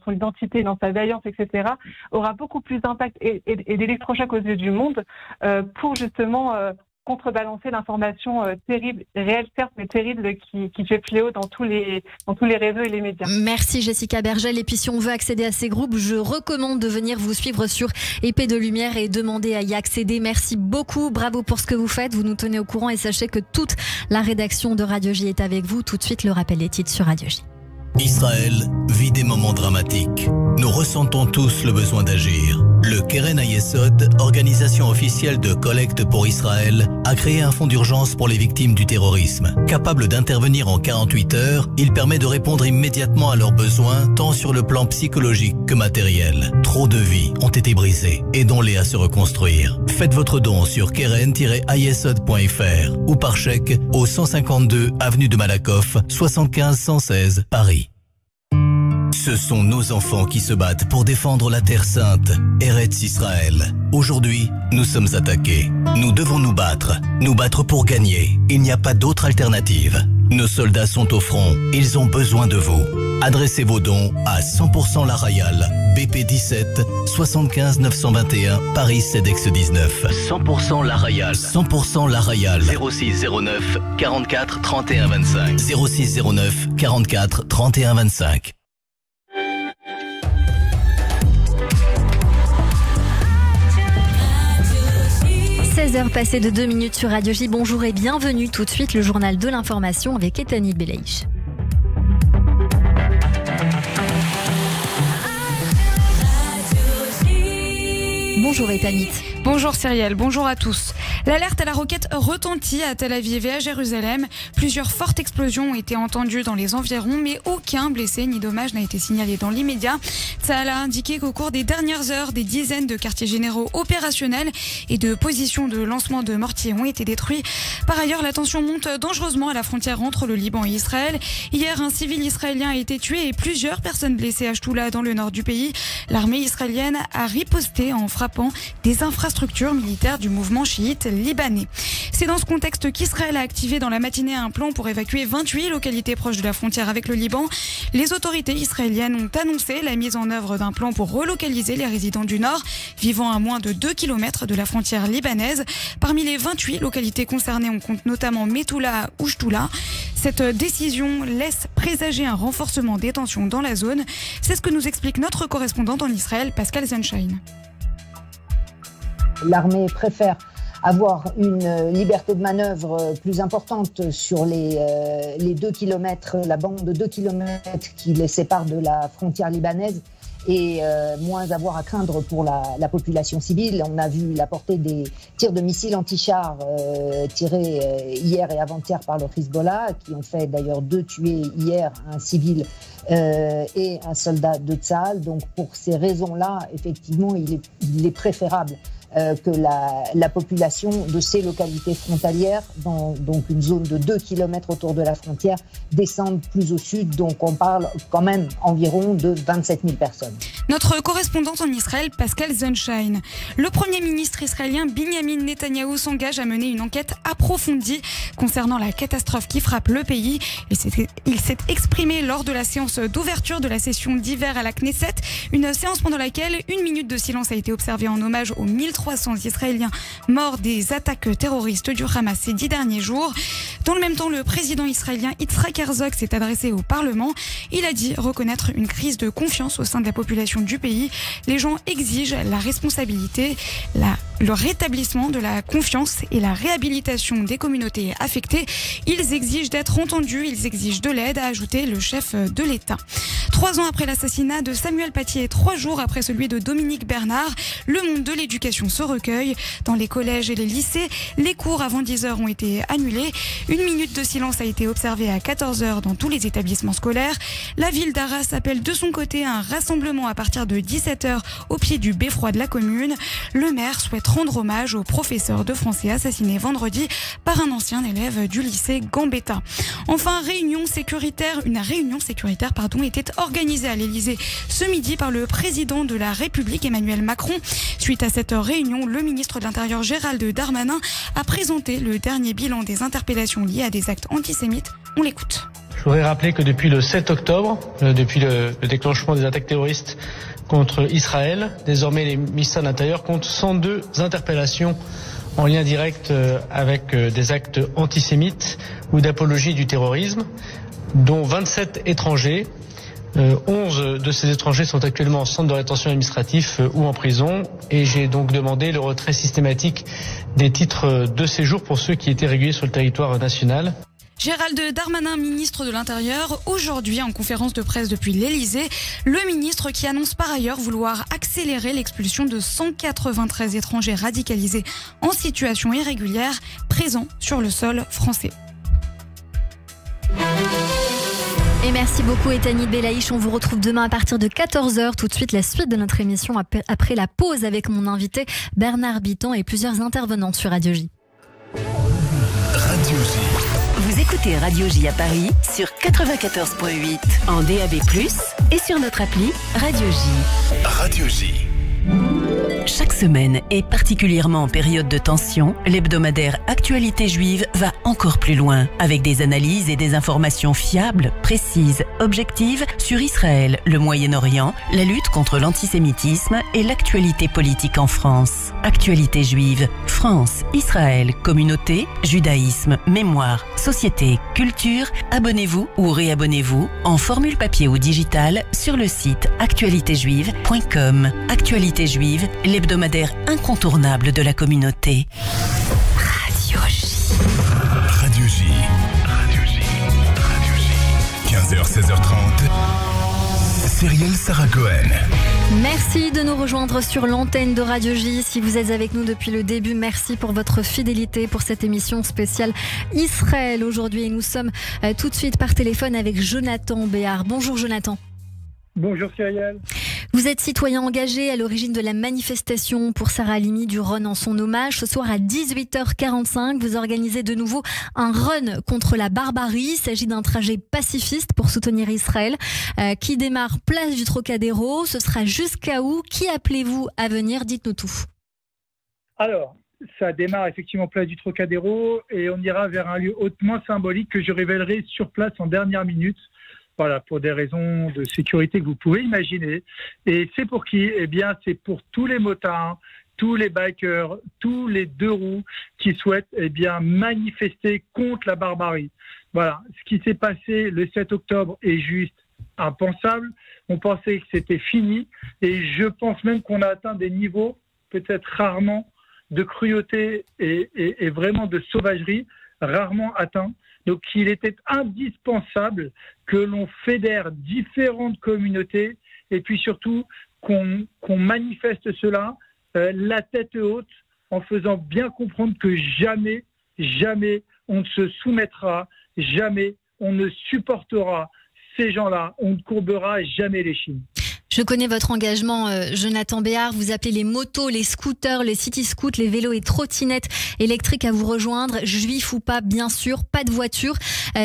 son identité, dans sa vaillance, etc., aura beaucoup plus d'impact et d'électrochoc aux yeux du monde pour justement contrebalancer l'information terrible, réelle certes, mais terrible qui fait fléau dans tous les réseaux et les médias. Merci Jessica Bergel. Et puis si on veut accéder à ces groupes, je recommande de venir vous suivre sur Épée de lumière et demander à y accéder. Merci beaucoup, bravo pour ce que vous faites. Vous nous tenez au courant et sachez que toute la rédaction de Radio J est avec vous. Tout de suite, le rappel des titres sur Radio J. Israël vit des moments dramatiques. Nous ressentons tous le besoin d'agir. Le Keren Hayesod, organisation officielle de collecte pour Israël, a créé un fonds d'urgence pour les victimes du terrorisme. Capable d'intervenir en 48 heures, il permet de répondre immédiatement à leurs besoins, tant sur le plan psychologique que matériel. Trop de vies ont été brisées. Aidons-les à se reconstruire. Faites votre don sur keren-hayesod.fr ou par chèque au 152 avenue de Malakoff, 75 116 Paris. Ce sont nos enfants qui se battent pour défendre la Terre Sainte, Eretz Israël. Aujourd'hui, nous sommes attaqués. Nous devons nous battre pour gagner. Il n'y a pas d'autre alternative. Nos soldats sont au front, ils ont besoin de vous. Adressez vos dons à 100% La Royale, BP 17 75 921 Paris CEDEX 19. 100% La Royale, 100% La Royale. 06 09 44 31 25. 06 09 44 31 25. 16h passées de 2 minutes sur Radio J. Bonjour et bienvenue. Tout de suite, le journal de l'information avec Etani Belaïch. Bonjour Etani. Bonjour Cyrielle, bonjour à tous. L'alerte à la roquette retentit à Tel Aviv et à Jérusalem. Plusieurs fortes explosions ont été entendues dans les environs, mais aucun blessé ni dommage n'a été signalé dans l'immédiat. Tsahal a indiqué qu'au cours des dernières heures, des dizaines de quartiers généraux opérationnels et de positions de lancement de mortiers ont été détruits. Par ailleurs, la tension monte dangereusement à la frontière entre le Liban et Israël. Hier, un civil israélien a été tué et plusieurs personnes blessées à Shtoula, dans le nord du pays. L'armée israélienne a riposté en frappant des infrastructures militaires du mouvement chiite libanais. C'est dans ce contexte qu'Israël a activé dans la matinée un plan pour évacuer 28 localités proches de la frontière avec le Liban. Les autorités israéliennes ont annoncé la mise en œuvre d'un plan pour relocaliser les résidents du Nord vivant à moins de 2 km de la frontière libanaise. Parmi les 28 localités concernées, on compte notamment Metula ou Shtoula. Cette décision laisse présager un renforcement des tensions dans la zone. C'est ce que nous explique notre correspondante en Israël, Pascal Sunshine. L'armée préfère avoir une liberté de manœuvre plus importante sur les 2 km, la bande de 2 km qui les sépare de la frontière libanaise et moins avoir à craindre pour la population civile. On a vu la portée des tirs de missiles anti-chars tirés hier et avant-hier par le Hezbollah, qui ont fait d'ailleurs 2 tués hier, un civil et un soldat de Tsahal. Donc pour ces raisons-là, effectivement, il est préférable que la population de ces localités frontalières, dans donc une zone de 2 km autour de la frontière, descende plus au sud. Donc on parle quand même environ de 27 000 personnes. Notre correspondante en Israël, Pascal Sunshine. Le Premier ministre israélien Binyamin Netanyahou s'engage à mener une enquête approfondie concernant la catastrophe qui frappe le pays. Il s'est exprimé lors de la séance d'ouverture de la session d'hiver à la Knesset, une séance pendant laquelle 1 minute de silence a été observée en hommage aux 1300 Israéliens morts des attaques terroristes du Hamas ces 10 derniers jours. Dans le même temps, le président israélien Yitzhak Herzog s'est adressé au Parlement. Il a dit reconnaître une crise de confiance au sein de la population du pays. Les gens exigent la responsabilité, le rétablissement de la confiance et la réhabilitation des communautés affectées. Ils exigent d'être entendus, ils exigent de l'aide, a ajouté le chef de l'État. 3 ans après l'assassinat de Samuel Paty et 3 jours après celui de Dominique Bernard, le monde de l'éducation se recueille. Dans les collèges et les lycées, les cours avant 10h ont été annulés. 1 minute de silence a été observée à 14h dans tous les établissements scolaires. La ville d'Arras appelle de son côté un rassemblement à partir de 17h au pied du beffroi de la commune. Le maire souhaite rendre hommage au professeur de français assassiné vendredi par un ancien élève du lycée Gambetta. Enfin, une réunion sécuritaire était organisée à l'Elysée ce midi par le président de la République Emmanuel Macron. Suite à cette réunion, le ministre de l'Intérieur Gérald Darmanin a présenté le dernier bilan des interpellations liées à des actes antisémites. On l'écoute. Je voudrais rappeler que depuis le 7 octobre, depuis le déclenchement des attaques terroristes contre Israël, désormais les ministères de l'Intérieur comptent 102 interpellations en lien direct avec des actes antisémites ou d'apologie du terrorisme, dont 27 étrangers. 11 de ces étrangers sont actuellement en centre de rétention administratif ou en prison, et j'ai donc demandé le retrait systématique des titres de séjour pour ceux qui étaient réguliers sur le territoire national. Gérald Darmanin, ministre de l'Intérieur, aujourd'hui en conférence de presse depuis l'Elysée, le ministre qui annonce par ailleurs vouloir accélérer l'expulsion de 193 étrangers radicalisés en situation irrégulière présents sur le sol français. Et merci beaucoup Etani Belaïch, on vous retrouve demain à partir de 14h. Tout de suite la suite de notre émission après la pause avec mon invité Bernard Bitan et plusieurs intervenantes sur Radio J. Radio J. Vous écoutez Radio J à Paris sur 94.8 en DAB+, et sur notre appli Radio J. Radio J. Chaque semaine, et particulièrement en période de tension, l'hebdomadaire Actualité Juive va encore plus loin, avec des analyses et des informations fiables, précises, objectives sur Israël, le Moyen-Orient, la lutte contre l'antisémitisme et l'actualité politique en France. Actualité Juive, France, Israël, communauté, judaïsme, mémoire, société, culture. Abonnez-vous ou réabonnez-vous en formule papier ou digital sur le site actualitéjuive.com. Actualité Juive, l'hebdomadaire incontournable de la communauté. Radio J. Radio J. Radio J. Radio J. 15h, 16h30. Cyrielle Sarah Cohen. Merci de nous rejoindre sur l'antenne de Radio J. Si vous êtes avec nous depuis le début, merci pour votre fidélité pour cette émission spéciale Israël aujourd'hui. Et nous sommes tout de suite par téléphone avec Jonathan Béard. Bonjour Jonathan. Bonjour Cyrielle. Vous êtes citoyen engagé à l'origine de la manifestation pour Sarah Halimi du Rhône en son hommage. Ce soir à 18h45, vous organisez de nouveau un run contre la barbarie. Il s'agit d'un trajet pacifiste pour soutenir Israël qui démarre place du Trocadéro. Ce sera jusqu'à où? Qui appelez-vous à venir? Dites-nous tout. Alors, ça démarre effectivement place du Trocadéro et on ira vers un lieu hautement symbolique que je révélerai sur place en dernière minute. Voilà, pour des raisons de sécurité que vous pouvez imaginer. Et c'est pour qui? Eh bien, c'est pour tous les motards, tous les bikers, tous les deux roues qui souhaitent manifester contre la barbarie. Voilà, ce qui s'est passé le 7 octobre est juste impensable. On pensait que c'était fini et je pense même qu'on a atteint des niveaux peut-être rarement de cruauté et vraiment de sauvagerie, rarement atteints. Donc, il était indispensable que l'on fédère différentes communautés et puis surtout qu'on manifeste cela la tête haute en faisant bien comprendre que jamais, jamais on ne se soumettra, jamais on ne supportera ces gens-là, on ne courbera jamais les chines. Je connais votre engagement, Jonathan Béard. Vous appelez les motos, les scooters, les city-scouts, les vélos et trottinettes électriques à vous rejoindre. Juifs ou pas, bien sûr, pas de voiture.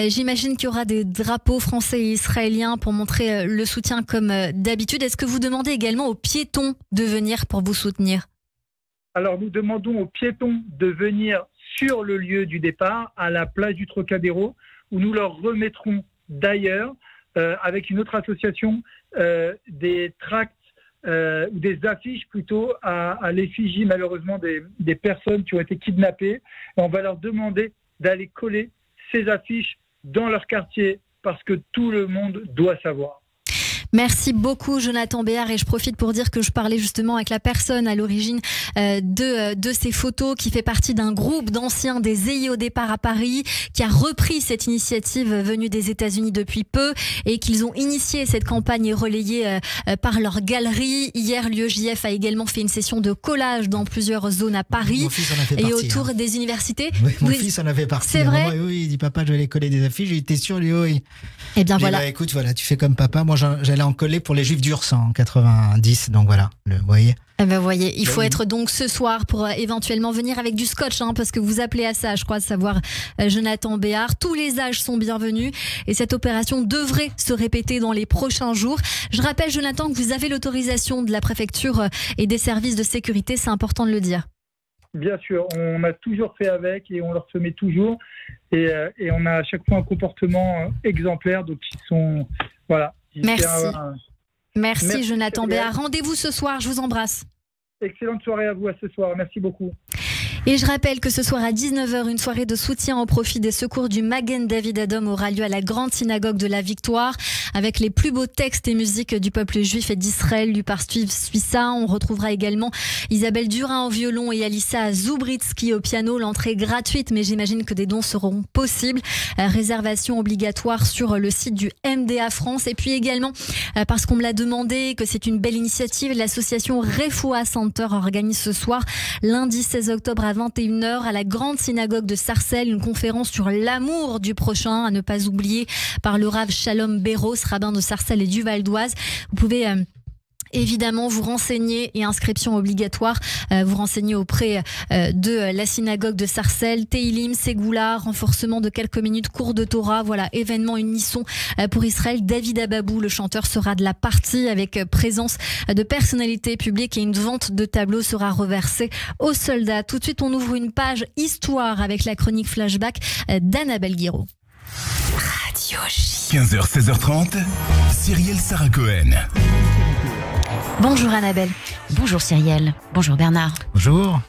J'imagine qu'il y aura des drapeaux français et israéliens pour montrer le soutien comme d'habitude. Est-ce que vous demandez également aux piétons de venir pour vous soutenir? Alors, nous demandons aux piétons de venir sur le lieu du départ, à la place du Trocadéro, où nous leur remettrons d'ailleurs, avec une autre association, des tracts ou des affiches plutôt à l'effigie malheureusement des personnes qui ont été kidnappées. Et on va leur demander d'aller coller ces affiches dans leur quartier parce que tout le monde doit savoir. Merci beaucoup Jonathan Béard et je profite pour dire que je parlais justement avec la personne à l'origine de ces photos qui fait partie d'un groupe d'anciens des EI au départ à Paris qui a repris cette initiative venue des États-Unis depuis peu et qu'ils ont initié cette campagne relayée par leur galerie. Hier, l'UEJF a également fait une session de collage dans plusieurs zones à Paris mon fils en a fait et partie, autour des universités. Oui, mon fils en avait partie. C'est vrai? Oui, il dit papa, je vais aller coller des affiches. J'ai été sûr, lui, oui. Eh bien voilà. Bah, écoute, voilà, tu fais comme papa. Moi, j'allais en coller pour les Juifs d'Urs en 90. Donc voilà, vous voyez. Eh ben voyez, il faut être donc ce soir pour éventuellement venir avec du scotch, parce que vous appelez à ça, je crois savoir, Jonathan Béard. Tous les âges sont bienvenus et cette opération devrait se répéter dans les prochains jours. Je rappelle, Jonathan, que vous avez l'autorisation de la préfecture et des services de sécurité, c'est important de le dire. Bien sûr, on a toujours fait avec et on leur se met toujours et on a à chaque fois un comportement exemplaire, donc ils sont, voilà. Merci. Merci Jonathan Béard. Rendez-vous ce soir, je vous embrasse. Excellente soirée à vous ce soir, merci beaucoup. Et je rappelle que ce soir à 19h, une soirée de soutien au profit des secours du Magen David Adom aura lieu à la Grande Synagogue de la Victoire avec les plus beaux textes et musiques du peuple juif et d'Israël lus par Steve Suissa. On retrouvera également Isabelle Durin au violon et Alissa Zubritsky au piano. L'entrée gratuite, mais j'imagine que des dons seront possibles. Réservation obligatoire sur le site du MDA France. Et puis également, parce qu'on me l'a demandé, que c'est une belle initiative, l'association Refoua Center organise ce soir, lundi 16 octobre à 21h à la Grande Synagogue de Sarcelles, une conférence sur l'amour du prochain, à ne pas oublier, par le Rav Shalom Béros, rabbin de Sarcelles et du Val d'Oise. Vous pouvez évidemment vous renseigner et inscription obligatoire. Vous renseignez auprès de la synagogue de Sarcelles, Teilim, Ségoula, renforcement de quelques minutes, cours de Torah. Voilà, événement unisson pour Israël. David Ababou, le chanteur, sera de la partie avec présence de personnalités publiques et une vente de tableaux sera reversée aux soldats. Tout de suite, on ouvre une page histoire avec la chronique Flashback d'Annabelle Guiraud. Radio J. 15h, 16h30, Cyrielle Sarah Cohen. Bonjour Annabelle. Bonjour Cyrielle. Bonjour Bernard. Bonjour.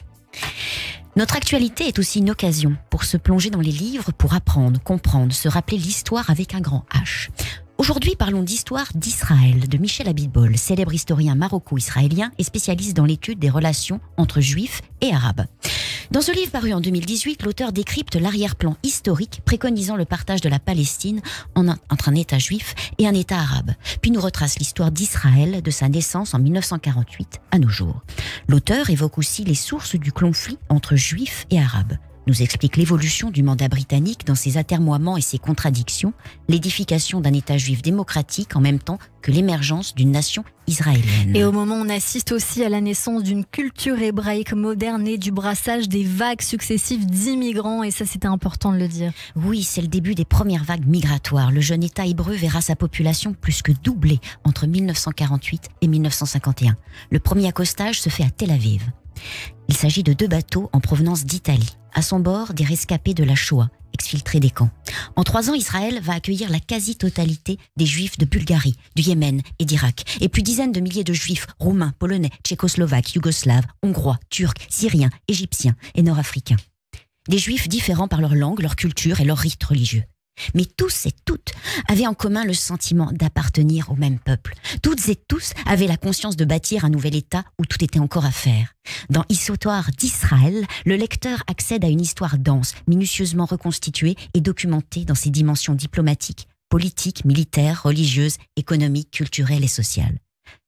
Notre actualité est aussi une occasion pour se plonger dans les livres, pour apprendre, comprendre, se rappeler l'histoire avec un grand H. Aujourd'hui, parlons d'histoire d'Israël, de Michel Abitbol, célèbre historien maroco-israélien et spécialiste dans l'étude des relations entre juifs et arabes. Dans ce livre paru en 2018, l'auteur décrypte l'arrière-plan historique préconisant le partage de la Palestine entre un État juif et un État arabe, puis nous retrace l'histoire d'Israël de sa naissance en 1948 à nos jours. L'auteur évoque aussi les sources du conflit entre juifs et arabes, nous explique l'évolution du mandat britannique dans ses atermoiements et ses contradictions, l'édification d'un État juif démocratique en même temps que l'émergence d'une nation israélienne. Et au moment où on assiste aussi à la naissance d'une culture hébraïque moderne et du brassage des vagues successives d'immigrants, et ça c'était important de le dire. Oui, c'est le début des premières vagues migratoires. Le jeune État hébreu verra sa population plus que doubler entre 1948 et 1951. Le premier accostage se fait à Tel Aviv. Il s'agit de 2 bateaux en provenance d'Italie. À son bord, des rescapés de la Shoah, exfiltrés des camps. En 3 ans, Israël va accueillir la quasi-totalité des Juifs de Bulgarie, du Yémen et d'Irak. Et plus dizaines de milliers de Juifs roumains, polonais, tchécoslovaques, yougoslaves, hongrois, turcs, syriens, égyptiens et nord-africains. Des Juifs différents par leur langue, leur culture et leurs rites religieux. Mais tous et toutes avaient en commun le sentiment d'appartenir au même peuple. Toutes et tous avaient la conscience de bâtir un nouvel État où tout était encore à faire. Dans Histoire d'Israël, le lecteur accède à une histoire dense, minutieusement reconstituée et documentée dans ses dimensions diplomatiques, politiques, militaires, religieuses, économiques, culturelles et sociales.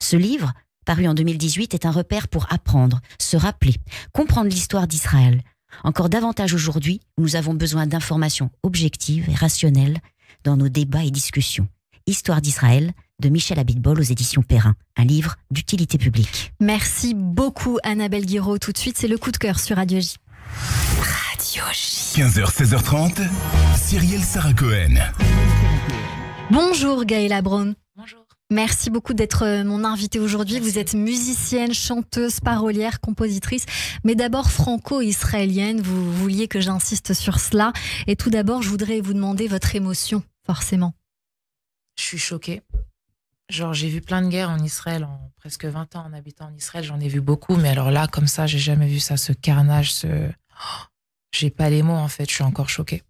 Ce livre, paru en 2018, est un repère pour apprendre, se rappeler, comprendre l'histoire d'Israël. Encore davantage aujourd'hui, où nous avons besoin d'informations objectives et rationnelles dans nos débats et discussions. Histoire d'Israël de Michel Abitbol aux éditions Perrin, un livre d'utilité publique. Merci beaucoup Annabelle Guiraud. Tout de suite, c'est le coup de cœur sur Radio J. Radio J. 15h, 16h30, Cyrielle Sarah Cohen. Bonjour Gaëla Braun. Bonjour. Merci beaucoup d'être mon invitée aujourd'hui. Vous êtes musicienne, chanteuse, parolière, compositrice, mais d'abord franco-israélienne. Vous vouliez que j'insiste sur cela. Et tout d'abord, je voudrais vous demander votre émotion, forcément. Je suis choquée. Genre, j'ai vu plein de guerres en Israël en presque 20 ans en habitant en Israël. J'en ai vu beaucoup, mais alors là, comme ça, j'ai jamais vu ça, ce carnage, j'ai pas les mots, en fait. Je suis encore choquée.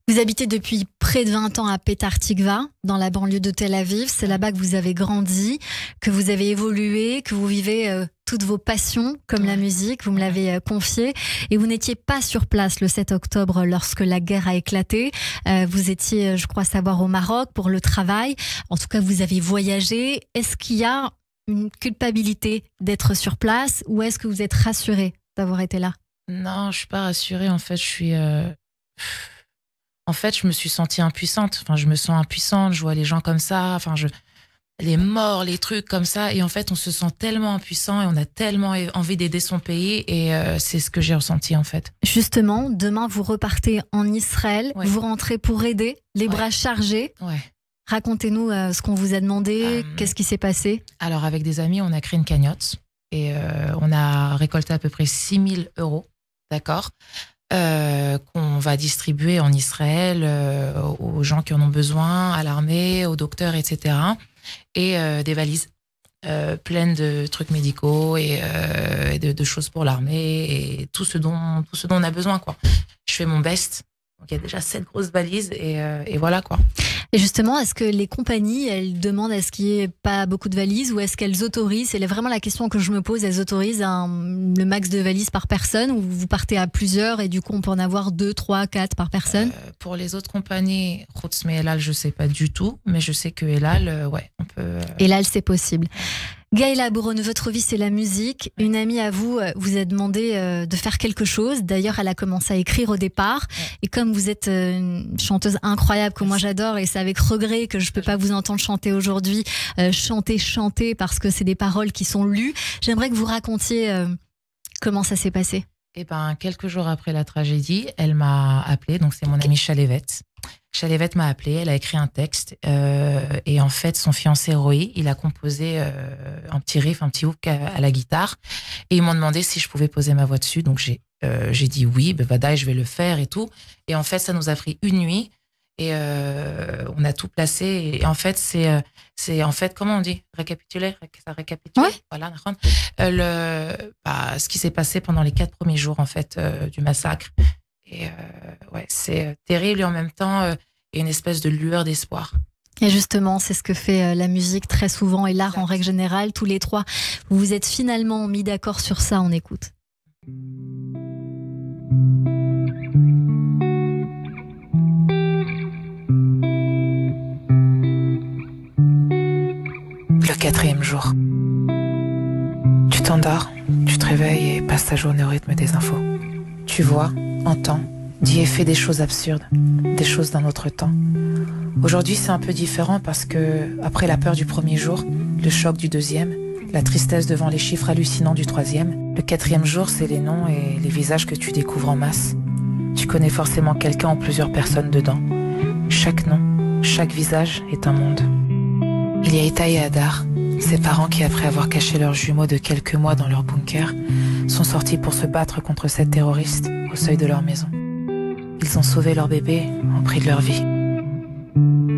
Vous habitez depuis près de 20 ans à Petah Tikva, dans la banlieue de Tel Aviv. C'est là-bas que vous avez grandi, que vous avez évolué, que vous vivez toutes vos passions, comme la musique, vous me l'avez confié. Et vous n'étiez pas sur place le 7 octobre lorsque la guerre a éclaté. Vous étiez, je crois savoir, au Maroc pour le travail. En tout cas, vous avez voyagé. Est-ce qu'il y a une culpabilité d'être sur place ou est-ce que vous êtes rassurée d'avoir été là? Non, je suis pas rassurée. En fait, je me suis sentie impuissante. Enfin, je me sens impuissante. Je vois les gens comme ça. Enfin, les morts, les trucs comme ça. Et en fait, on se sent tellement impuissant et on a tellement envie d'aider son pays. Et c'est ce que j'ai ressenti, en fait. Justement, demain, vous repartez en Israël. Ouais. Vous rentrez pour aider, les bras chargés. Ouais. Racontez-nous ce qu'on vous a demandé. Qu'est-ce qui s'est passé? Alors, avec des amis, on a créé une cagnotte. Et on a récolté à peu près 6 000 €. D'accord, qu'on va distribuer en Israël aux gens qui en ont besoin, à l'armée, aux docteurs, etc. Et des valises pleines de trucs médicaux et de choses pour l'armée et tout ce dont on a besoin, quoi. Je fais mon best. Donc il y a déjà 7 grosses valises et voilà, quoi. Et justement, est-ce que les compagnies, elles demandent à ce qu'il n'y ait pas beaucoup de valises ou est-ce qu'elles autorisent? C'est vraiment la question que je me pose. Elles autorisent le max de valises par personne ou vous partez à plusieurs et du coup on peut en avoir 2, 3, 4 par personne? Pour les autres compagnies, Khoutzme Elal, je ne sais pas du tout, mais je sais que Elal, ouais, on peut... Elal, c'est possible. Gaëla Braun, votre vie c'est la musique. Une amie à vous vous a demandé de faire quelque chose. D'ailleurs, elle a commencé à écrire au départ. Et comme vous êtes une chanteuse incroyable que moi j'adore, et c'est avec regret que je peux pas vous entendre chanter aujourd'hui, chanter parce que c'est des paroles qui sont lues. J'aimerais que vous racontiez comment ça s'est passé. Eh ben, quelques jours après la tragédie, elle m'a appelée. Donc c'est mon amie Chalévette. Chalévette m'a appelée, elle a écrit un texte et en fait son fiancé Roy, il a composé un petit riff, un petit hook à la guitare et ils m'ont demandé si je pouvais poser ma voix dessus, donc j'ai dit oui, bevadaï, je vais le faire et tout, et en fait ça nous a pris une nuit et on a tout placé et en fait c'est en fait, comment on dit, récapituler, ça récapitule, ouais. Voilà, ce qui s'est passé pendant les 4 premiers jours en fait du massacre. Et ouais, c'est terrible et en même temps, il y a une espèce de lueur d'espoir. Et justement, c'est ce que fait la musique très souvent et l'art en règle générale. Tous les trois, vous vous êtes finalement mis d'accord sur ça, on écoute. Le 4e jour. Tu t'endors, tu te réveilles et passes ta journée au rythme des infos. Tu vois, entends, dis et fais des choses absurdes, des choses d'un autre temps. Aujourd'hui, c'est un peu différent parce que, après la peur du 1er jour, le choc du 2e, la tristesse devant les chiffres hallucinants du 3e, le 4e jour, c'est les noms et les visages que tu découvres en masse. Tu connais forcément quelqu'un ou plusieurs personnes dedans. Chaque nom, chaque visage est un monde. Il y a Ita et Hadar, ses parents qui, après avoir caché leurs jumeaux de quelques mois dans leur bunker, sont sortis pour se battre contre 7 terroristes au seuil de leur maison. Ils ont sauvé leur bébé au prix de leur vie.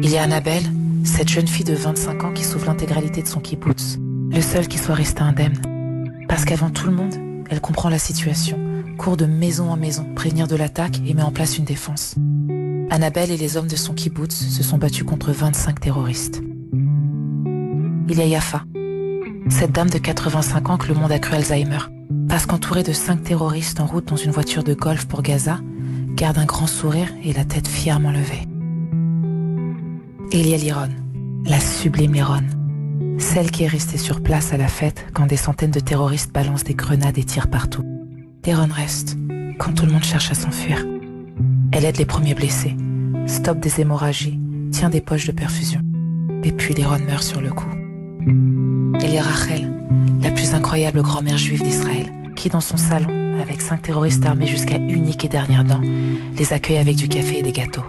Il y a Annabelle, cette jeune fille de 25 ans qui sauve l'intégralité de son kibbutz, le seul qui soit resté indemne. Parce qu'avant tout le monde, elle comprend la situation, court de maison en maison, prévenir de l'attaque et met en place une défense. Annabelle et les hommes de son kibbutz se sont battus contre 25 terroristes. Il y a Yafa, cette dame de 85 ans que le monde a cru Alzheimer, parce qu'entourée de 5 terroristes en route dans une voiture de golf pour Gaza, garde un grand sourire et la tête fièrement levée. Et il y a Liron, la sublime Liron, celle qui est restée sur place à la fête quand des centaines de terroristes balancent des grenades et tirent partout. Liron reste quand tout le monde cherche à s'enfuir. Elle aide les premiers blessés, stoppe des hémorragies, tient des poches de perfusion. Et puis Liron meurt sur le coup. Il y a Rachel, la plus incroyable grand-mère juive d'Israël, qui dans son salon, avec 5 terroristes armés jusqu'à unique et dernière dent, les accueille avec du café et des gâteaux.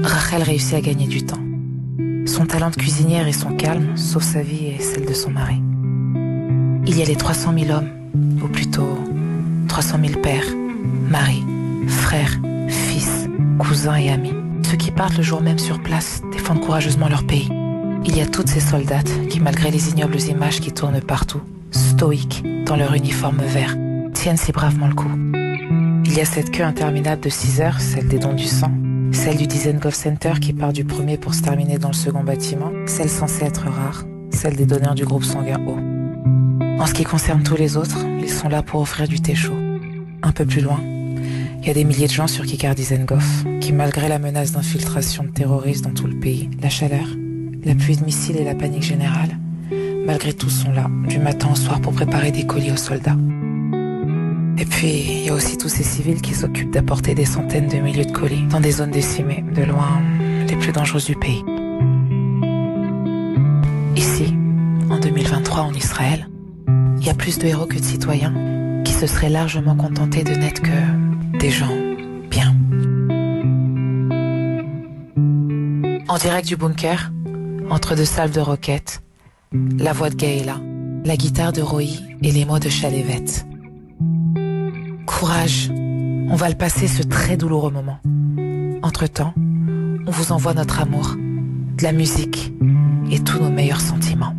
Rachel réussit à gagner du temps. Son talent de cuisinière et son calme sauvent sa vie et celle de son mari. Il y a les 300 000 hommes, ou plutôt 300 000 pères, maris, frères, fils, cousins et amis. Ceux qui partent le jour même sur place défendent courageusement leur pays. Il y a toutes ces soldates qui, malgré les ignobles images qui tournent partout, stoïques dans leur uniforme vert, tiennent si bravement le coup. Il y a cette queue interminable de 6 heures, celle des dons du sang, celle du Dizengoff Center qui part du premier pour se terminer dans le second bâtiment, celle censée être rare, celle des donneurs du groupe sanguin O. En ce qui concerne tous les autres, ils sont là pour offrir du thé chaud. Un peu plus loin, il y a des milliers de gens sur Kikar Dizengoff qui, malgré la menace d'infiltration de terroristes dans tout le pays, la chaleur, la pluie de missiles et la panique générale, malgré tout sont là, du matin au soir pour préparer des colis aux soldats. Et puis, il y a aussi tous ces civils qui s'occupent d'apporter des centaines de milliers de colis dans des zones décimées, de loin les plus dangereuses du pays. Ici, en 2023 en Israël, il y a plus de héros que de citoyens qui se seraient largement contentés de n'être que des gens bien. En direct du bunker, entre 2 salves de roquettes, la voix de Gaëla, la guitare de Roy et les mots de Chalévette. Courage, on va le passer ce très douloureux moment. Entre-temps, on vous envoie notre amour, de la musique et tous nos meilleurs sentiments.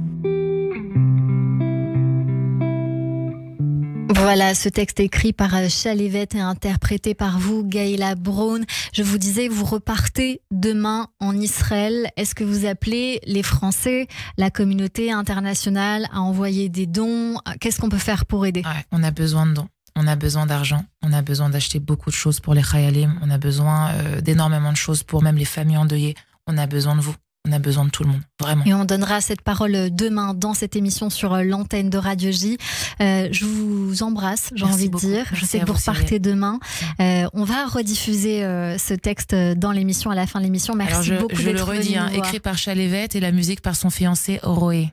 Voilà, ce texte écrit par Chalévette et interprété par vous, Gaëla Braun. Je vous disais, vous repartez demain en Israël. Est-ce que vous appelez les Français, la communauté internationale à envoyer des dons? Qu'est-ce qu'on peut faire pour aider? Ouais, on a besoin de dons. On a besoin d'argent, on a besoin d'acheter beaucoup de choses pour les Chayalim, on a besoin d'énormément de choses pour même les familles endeuillées. On a besoin de vous, On a besoin de tout le monde, vraiment. Et on donnera cette parole demain dans cette émission sur l'antenne de Radio J. Je vous embrasse, j'ai envie de dire. Je sais que vous repartez demain. On va rediffuser ce texte dans l'émission, à la fin de l'émission. Merci beaucoup je le redis, écrit par Chalevet et la musique par son fiancé Roé.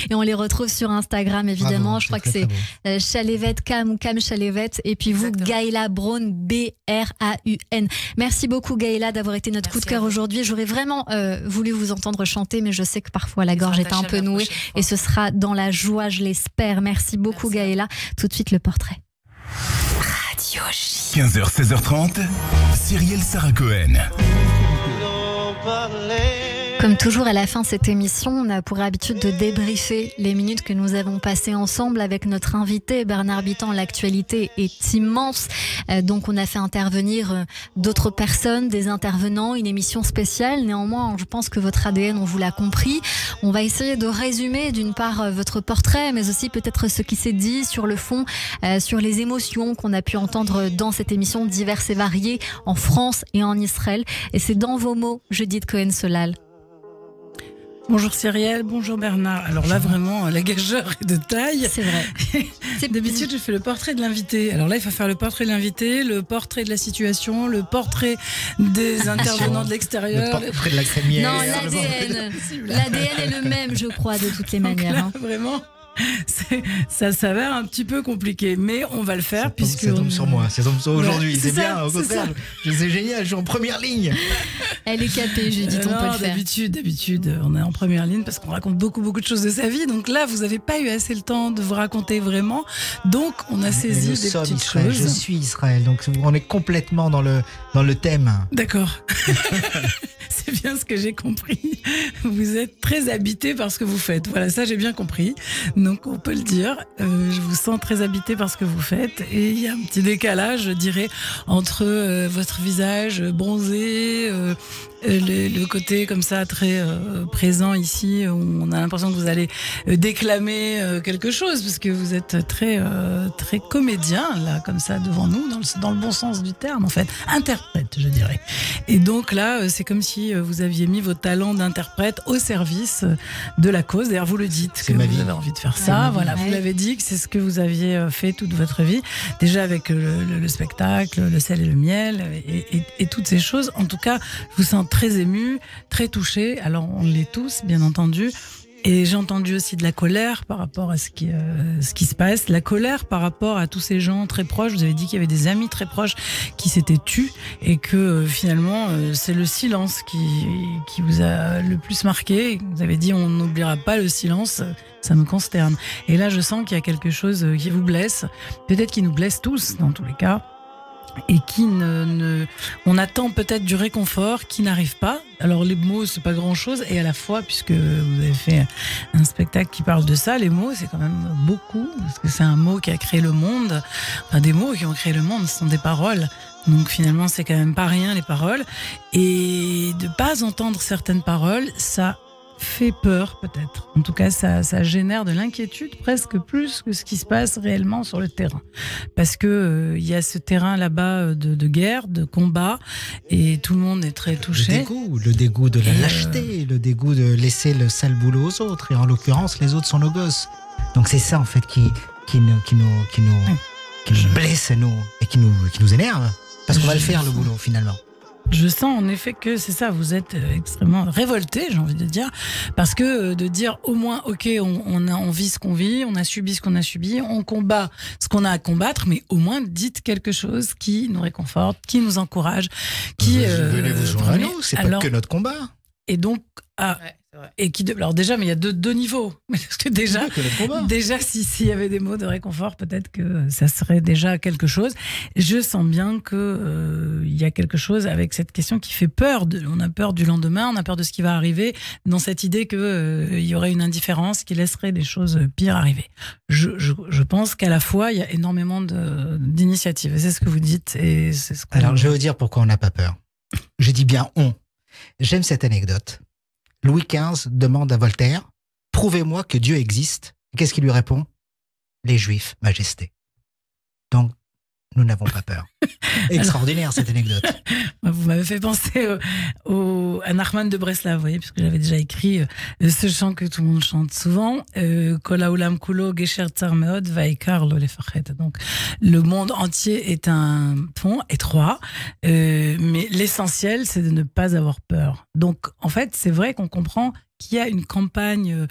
Et on les retrouve sur Instagram, évidemment. Je crois que c'est Chalevet Cam ou Cam Chalevet. Et puis vous, Gaëla Braun, B-R-A-U-N. Merci beaucoup, Gaëla, d'avoir été notre coup de cœur aujourd'hui. J'aurais vraiment voulu vous entendre chanter, mais je sais que parfois la gorge est un peu nouée. Et ce sera dans la joie, je l'espère. Merci beaucoup, Gaëla. Tout de suite, le portrait. Radio J. 15h, 16h30, Cyrielle Sarah Cohen. Comme toujours à la fin de cette émission, on a pour habitude de débriefer les minutes que nous avons passées ensemble avec notre invité Bernard Bitan. L'actualité est immense, donc on a fait intervenir d'autres personnes, des intervenants, une émission spéciale. Néanmoins, je pense que votre ADN, on vous l'a compris. On va essayer de résumer d'une part votre portrait, mais aussi peut-être ce qui s'est dit sur le fond, sur les émotions qu'on a pu entendre dans cette émission diverses et variées en France et en Israël. Et c'est dans vos mots, Judith Cohen-Solal. Bonjour Cyrielle, bonjour Bernard. Alors là, vraiment, la gageure est de taille. C'est vrai. D'habitude, je fais le portrait de l'invité. Alors là, il faut faire le portrait de l'invité, le portrait de la situation, le portrait des intervenants de l'extérieur. Le portrait de la crémière. Non, l'ADN. L'ADN est le même, je crois, de toutes les manières. Là, vraiment, ça s'avère un petit peu compliqué, mais on va le faire puisque ça tombe sur moi, ça tombe sur aujourd'hui. C'est bien, ça, au contraire, c'est génial, je suis en première ligne. Elle est capée, Judith, on peut le faire. D'habitude, on est en première ligne parce qu'on raconte beaucoup de choses de sa vie. Donc là, vous n'avez pas eu assez le temps de vous raconter vraiment. Donc, on a saisi des petites choses. Je suis Israël, donc on est complètement dans le thème. D'accord. C'est bien ce que j'ai compris. Vous êtes très habité par ce que vous faites. Voilà, ça j'ai bien compris. Donc on peut le dire. Je vous sens très habité par ce que vous faites. Et il y a un petit décalage, je dirais, entre votre visage bronzé, le côté comme ça très présent ici, où on a l'impression que vous allez déclamer quelque chose, parce que vous êtes très comédien là, comme ça devant nous, dans le bon sens du terme en fait, interprète je dirais. Et donc là, c'est comme si vous aviez mis vos talents d'interprète au service de la cause. D'ailleurs, vous le dites que vous avez envie de faire ça. Voilà, vous l'avez dit que c'est ce que vous aviez fait toute votre vie, déjà avec le spectacle, le sel et le miel et toutes ces choses. En tout cas, je vous sens très ému, très touché. Alors, on l'est tous, bien entendu. Et j'ai entendu aussi de la colère par rapport à ce qui se passe. La colère par rapport à tous ces gens très proches. Vous avez dit qu'il y avait des amis très proches qui s'étaient tus et que finalement, c'est le silence qui vous a le plus marqué. Vous avez dit, on n'oubliera pas le silence. Ça me consterne. Et là, je sens qu'il y a quelque chose qui vous blesse. Peut-être qui nous blesse tous, dans tous les cas. Et qui on attend peut-être du réconfort qui n'arrive pas. Alors les mots, c'est pas grand-chose, et à la fois, puisque vous avez fait un spectacle qui parle de ça, les mots, c'est quand même beaucoup, parce que c'est un mot qui a créé le monde. Enfin, des mots qui ont créé le monde, ce sont des paroles. Donc finalement, c'est quand même pas rien, les paroles. Et de pas entendre certaines paroles, ça fait peur peut-être. En tout cas, ça génère de l'inquiétude presque plus que ce qui se passe réellement sur le terrain. Parce que y a ce terrain là-bas de guerre, de combat, et tout le monde est très touché. Le dégoût de la lâcheté, le dégoût de laisser le sale boulot aux autres. Et en l'occurrence, les autres sont nos gosses. Donc c'est ça en fait qui nous blesse et qui nous énerve. Parce qu'on va le faire le boulot finalement. Je sens en effet que c'est ça, vous êtes extrêmement révolté, j'ai envie de dire, parce que de dire au moins, ok, on vit ce qu'on vit, on a subi ce qu'on a subi, on combat ce qu'on a à combattre, mais au moins dites quelque chose qui nous réconforte, qui nous encourage, qui... Venez vous joindre à nous, c'est pas que notre combat. Et donc... Et alors déjà, mais il y a deux niveaux. Parce que déjà s'il y avait des mots de réconfort, peut-être que ça serait déjà quelque chose. Je sens bien que il y a quelque chose avec cette question qui fait peur. On a peur du lendemain, on a peur de ce qui va arriver, dans cette idée que il y aurait une indifférence qui laisserait des choses pires arriver. Je pense qu'à la fois, il y a énormément d'initiatives. Et c'est ce que vous dites. Et c'est ce Alors, je vais vous dire pourquoi on n'a pas peur. Je dis bien on. J'aime cette anecdote. Louis XV demande à Voltaire « Prouvez-moi que Dieu existe ». Qu'est-ce qu'il lui répond ? « Les Juifs, Majesté ». Donc, nous n'avons pas peur. Extraordinaire cette anecdote. Vous m'avez fait penser à Nachman de Breslav, vous voyez, puisque j'avais déjà écrit ce chant que tout le monde chante souvent. Kol haolam kulo gesher tsar meod vaikar lo lefachet. Donc, le monde entier est un pont étroit, mais l'essentiel, c'est de ne pas avoir peur. Donc, en fait, c'est vrai qu'on comprend qu'il y a une campagne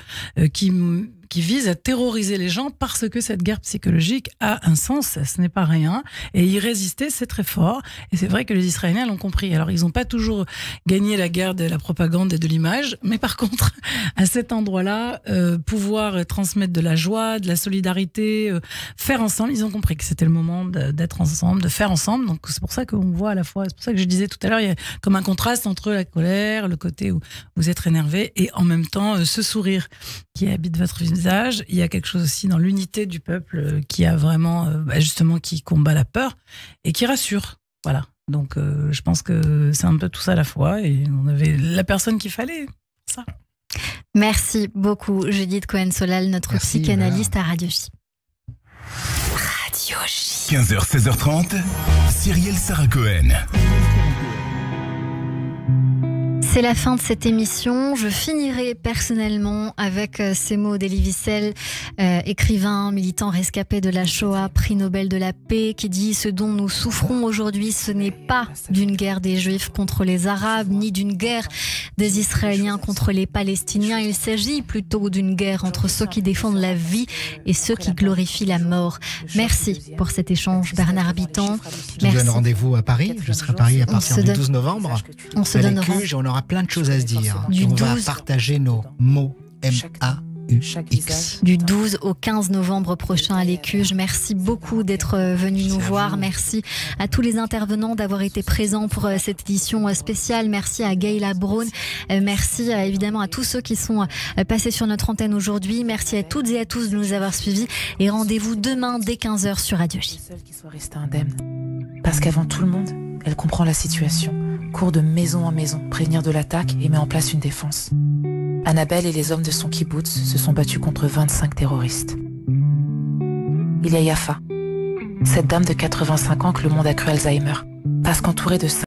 qui vise à terroriser les gens parce que cette guerre psychologique a un sens, ce n'est pas rien. Et y résister, c'est très fort. Et c'est vrai que les Israéliens l'ont compris. Alors, ils n'ont pas toujours gagné la guerre de la propagande et de l'image, mais par contre, à cet endroit-là, pouvoir transmettre de la joie, de la solidarité, faire ensemble, ils ont compris que c'était le moment d'être ensemble, de faire ensemble. Donc, c'est pour ça qu'on voit à la fois, c'est pour ça que je disais tout à l'heure, il y a comme un contraste entre la colère, le côté où vous êtes énervé, et en même temps, ce sourire qui habite votre visage. Il y a quelque chose aussi dans l'unité du peuple qui a vraiment, justement, qui combat la peur et qui rassure. Voilà. Donc, je pense que c'est un peu tout ça à la fois et on avait la personne qu'il fallait. Ça. Merci beaucoup, Judith Cohen-Solal, notre psychanalyste à Radio J. Radio J. 15h, 16h30, Cyrielle Sarah Cohen. C'est la fin de cette émission. Je finirai personnellement avec ces mots d'Elie Wiesel, écrivain, militant rescapé de la Shoah, prix Nobel de la paix, qui dit « Ce dont nous souffrons aujourd'hui, ce n'est pas d'une guerre des Juifs contre les Arabes, ni d'une guerre des Israéliens contre les Palestiniens. Il s'agit plutôt d'une guerre entre ceux qui défendent la vie et ceux qui glorifient la mort. » Merci pour cet échange, Bernard Habitant. Je vous donne rendez-vous à Paris. Je serai à Paris à partir du 12 novembre. On se donne on aura plein de choses à se dire. On va partager nos mots M-A-U-X. Du 12 au 15 novembre prochain à l'Écuge. Merci beaucoup d'être venus nous voir. Merci à tous les intervenants d'avoir été présents pour cette édition spéciale. Merci à Gaïla Braun. Merci évidemment à tous ceux qui sont passés sur notre antenne aujourd'hui. Merci à toutes et à tous de nous avoir suivis. Et rendez-vous demain dès 15h sur Radio J. Seule qui soit restée indemne. Parce qu'avant tout le monde, elle comprend la situation, court de maison en maison, prévenir de l'attaque et met en place une défense. Annabelle et les hommes de son kibbutz se sont battus contre 25 terroristes. Il y a Yafa, cette dame de 85 ans que le monde a cru Alzheimer, parce qu'entourée de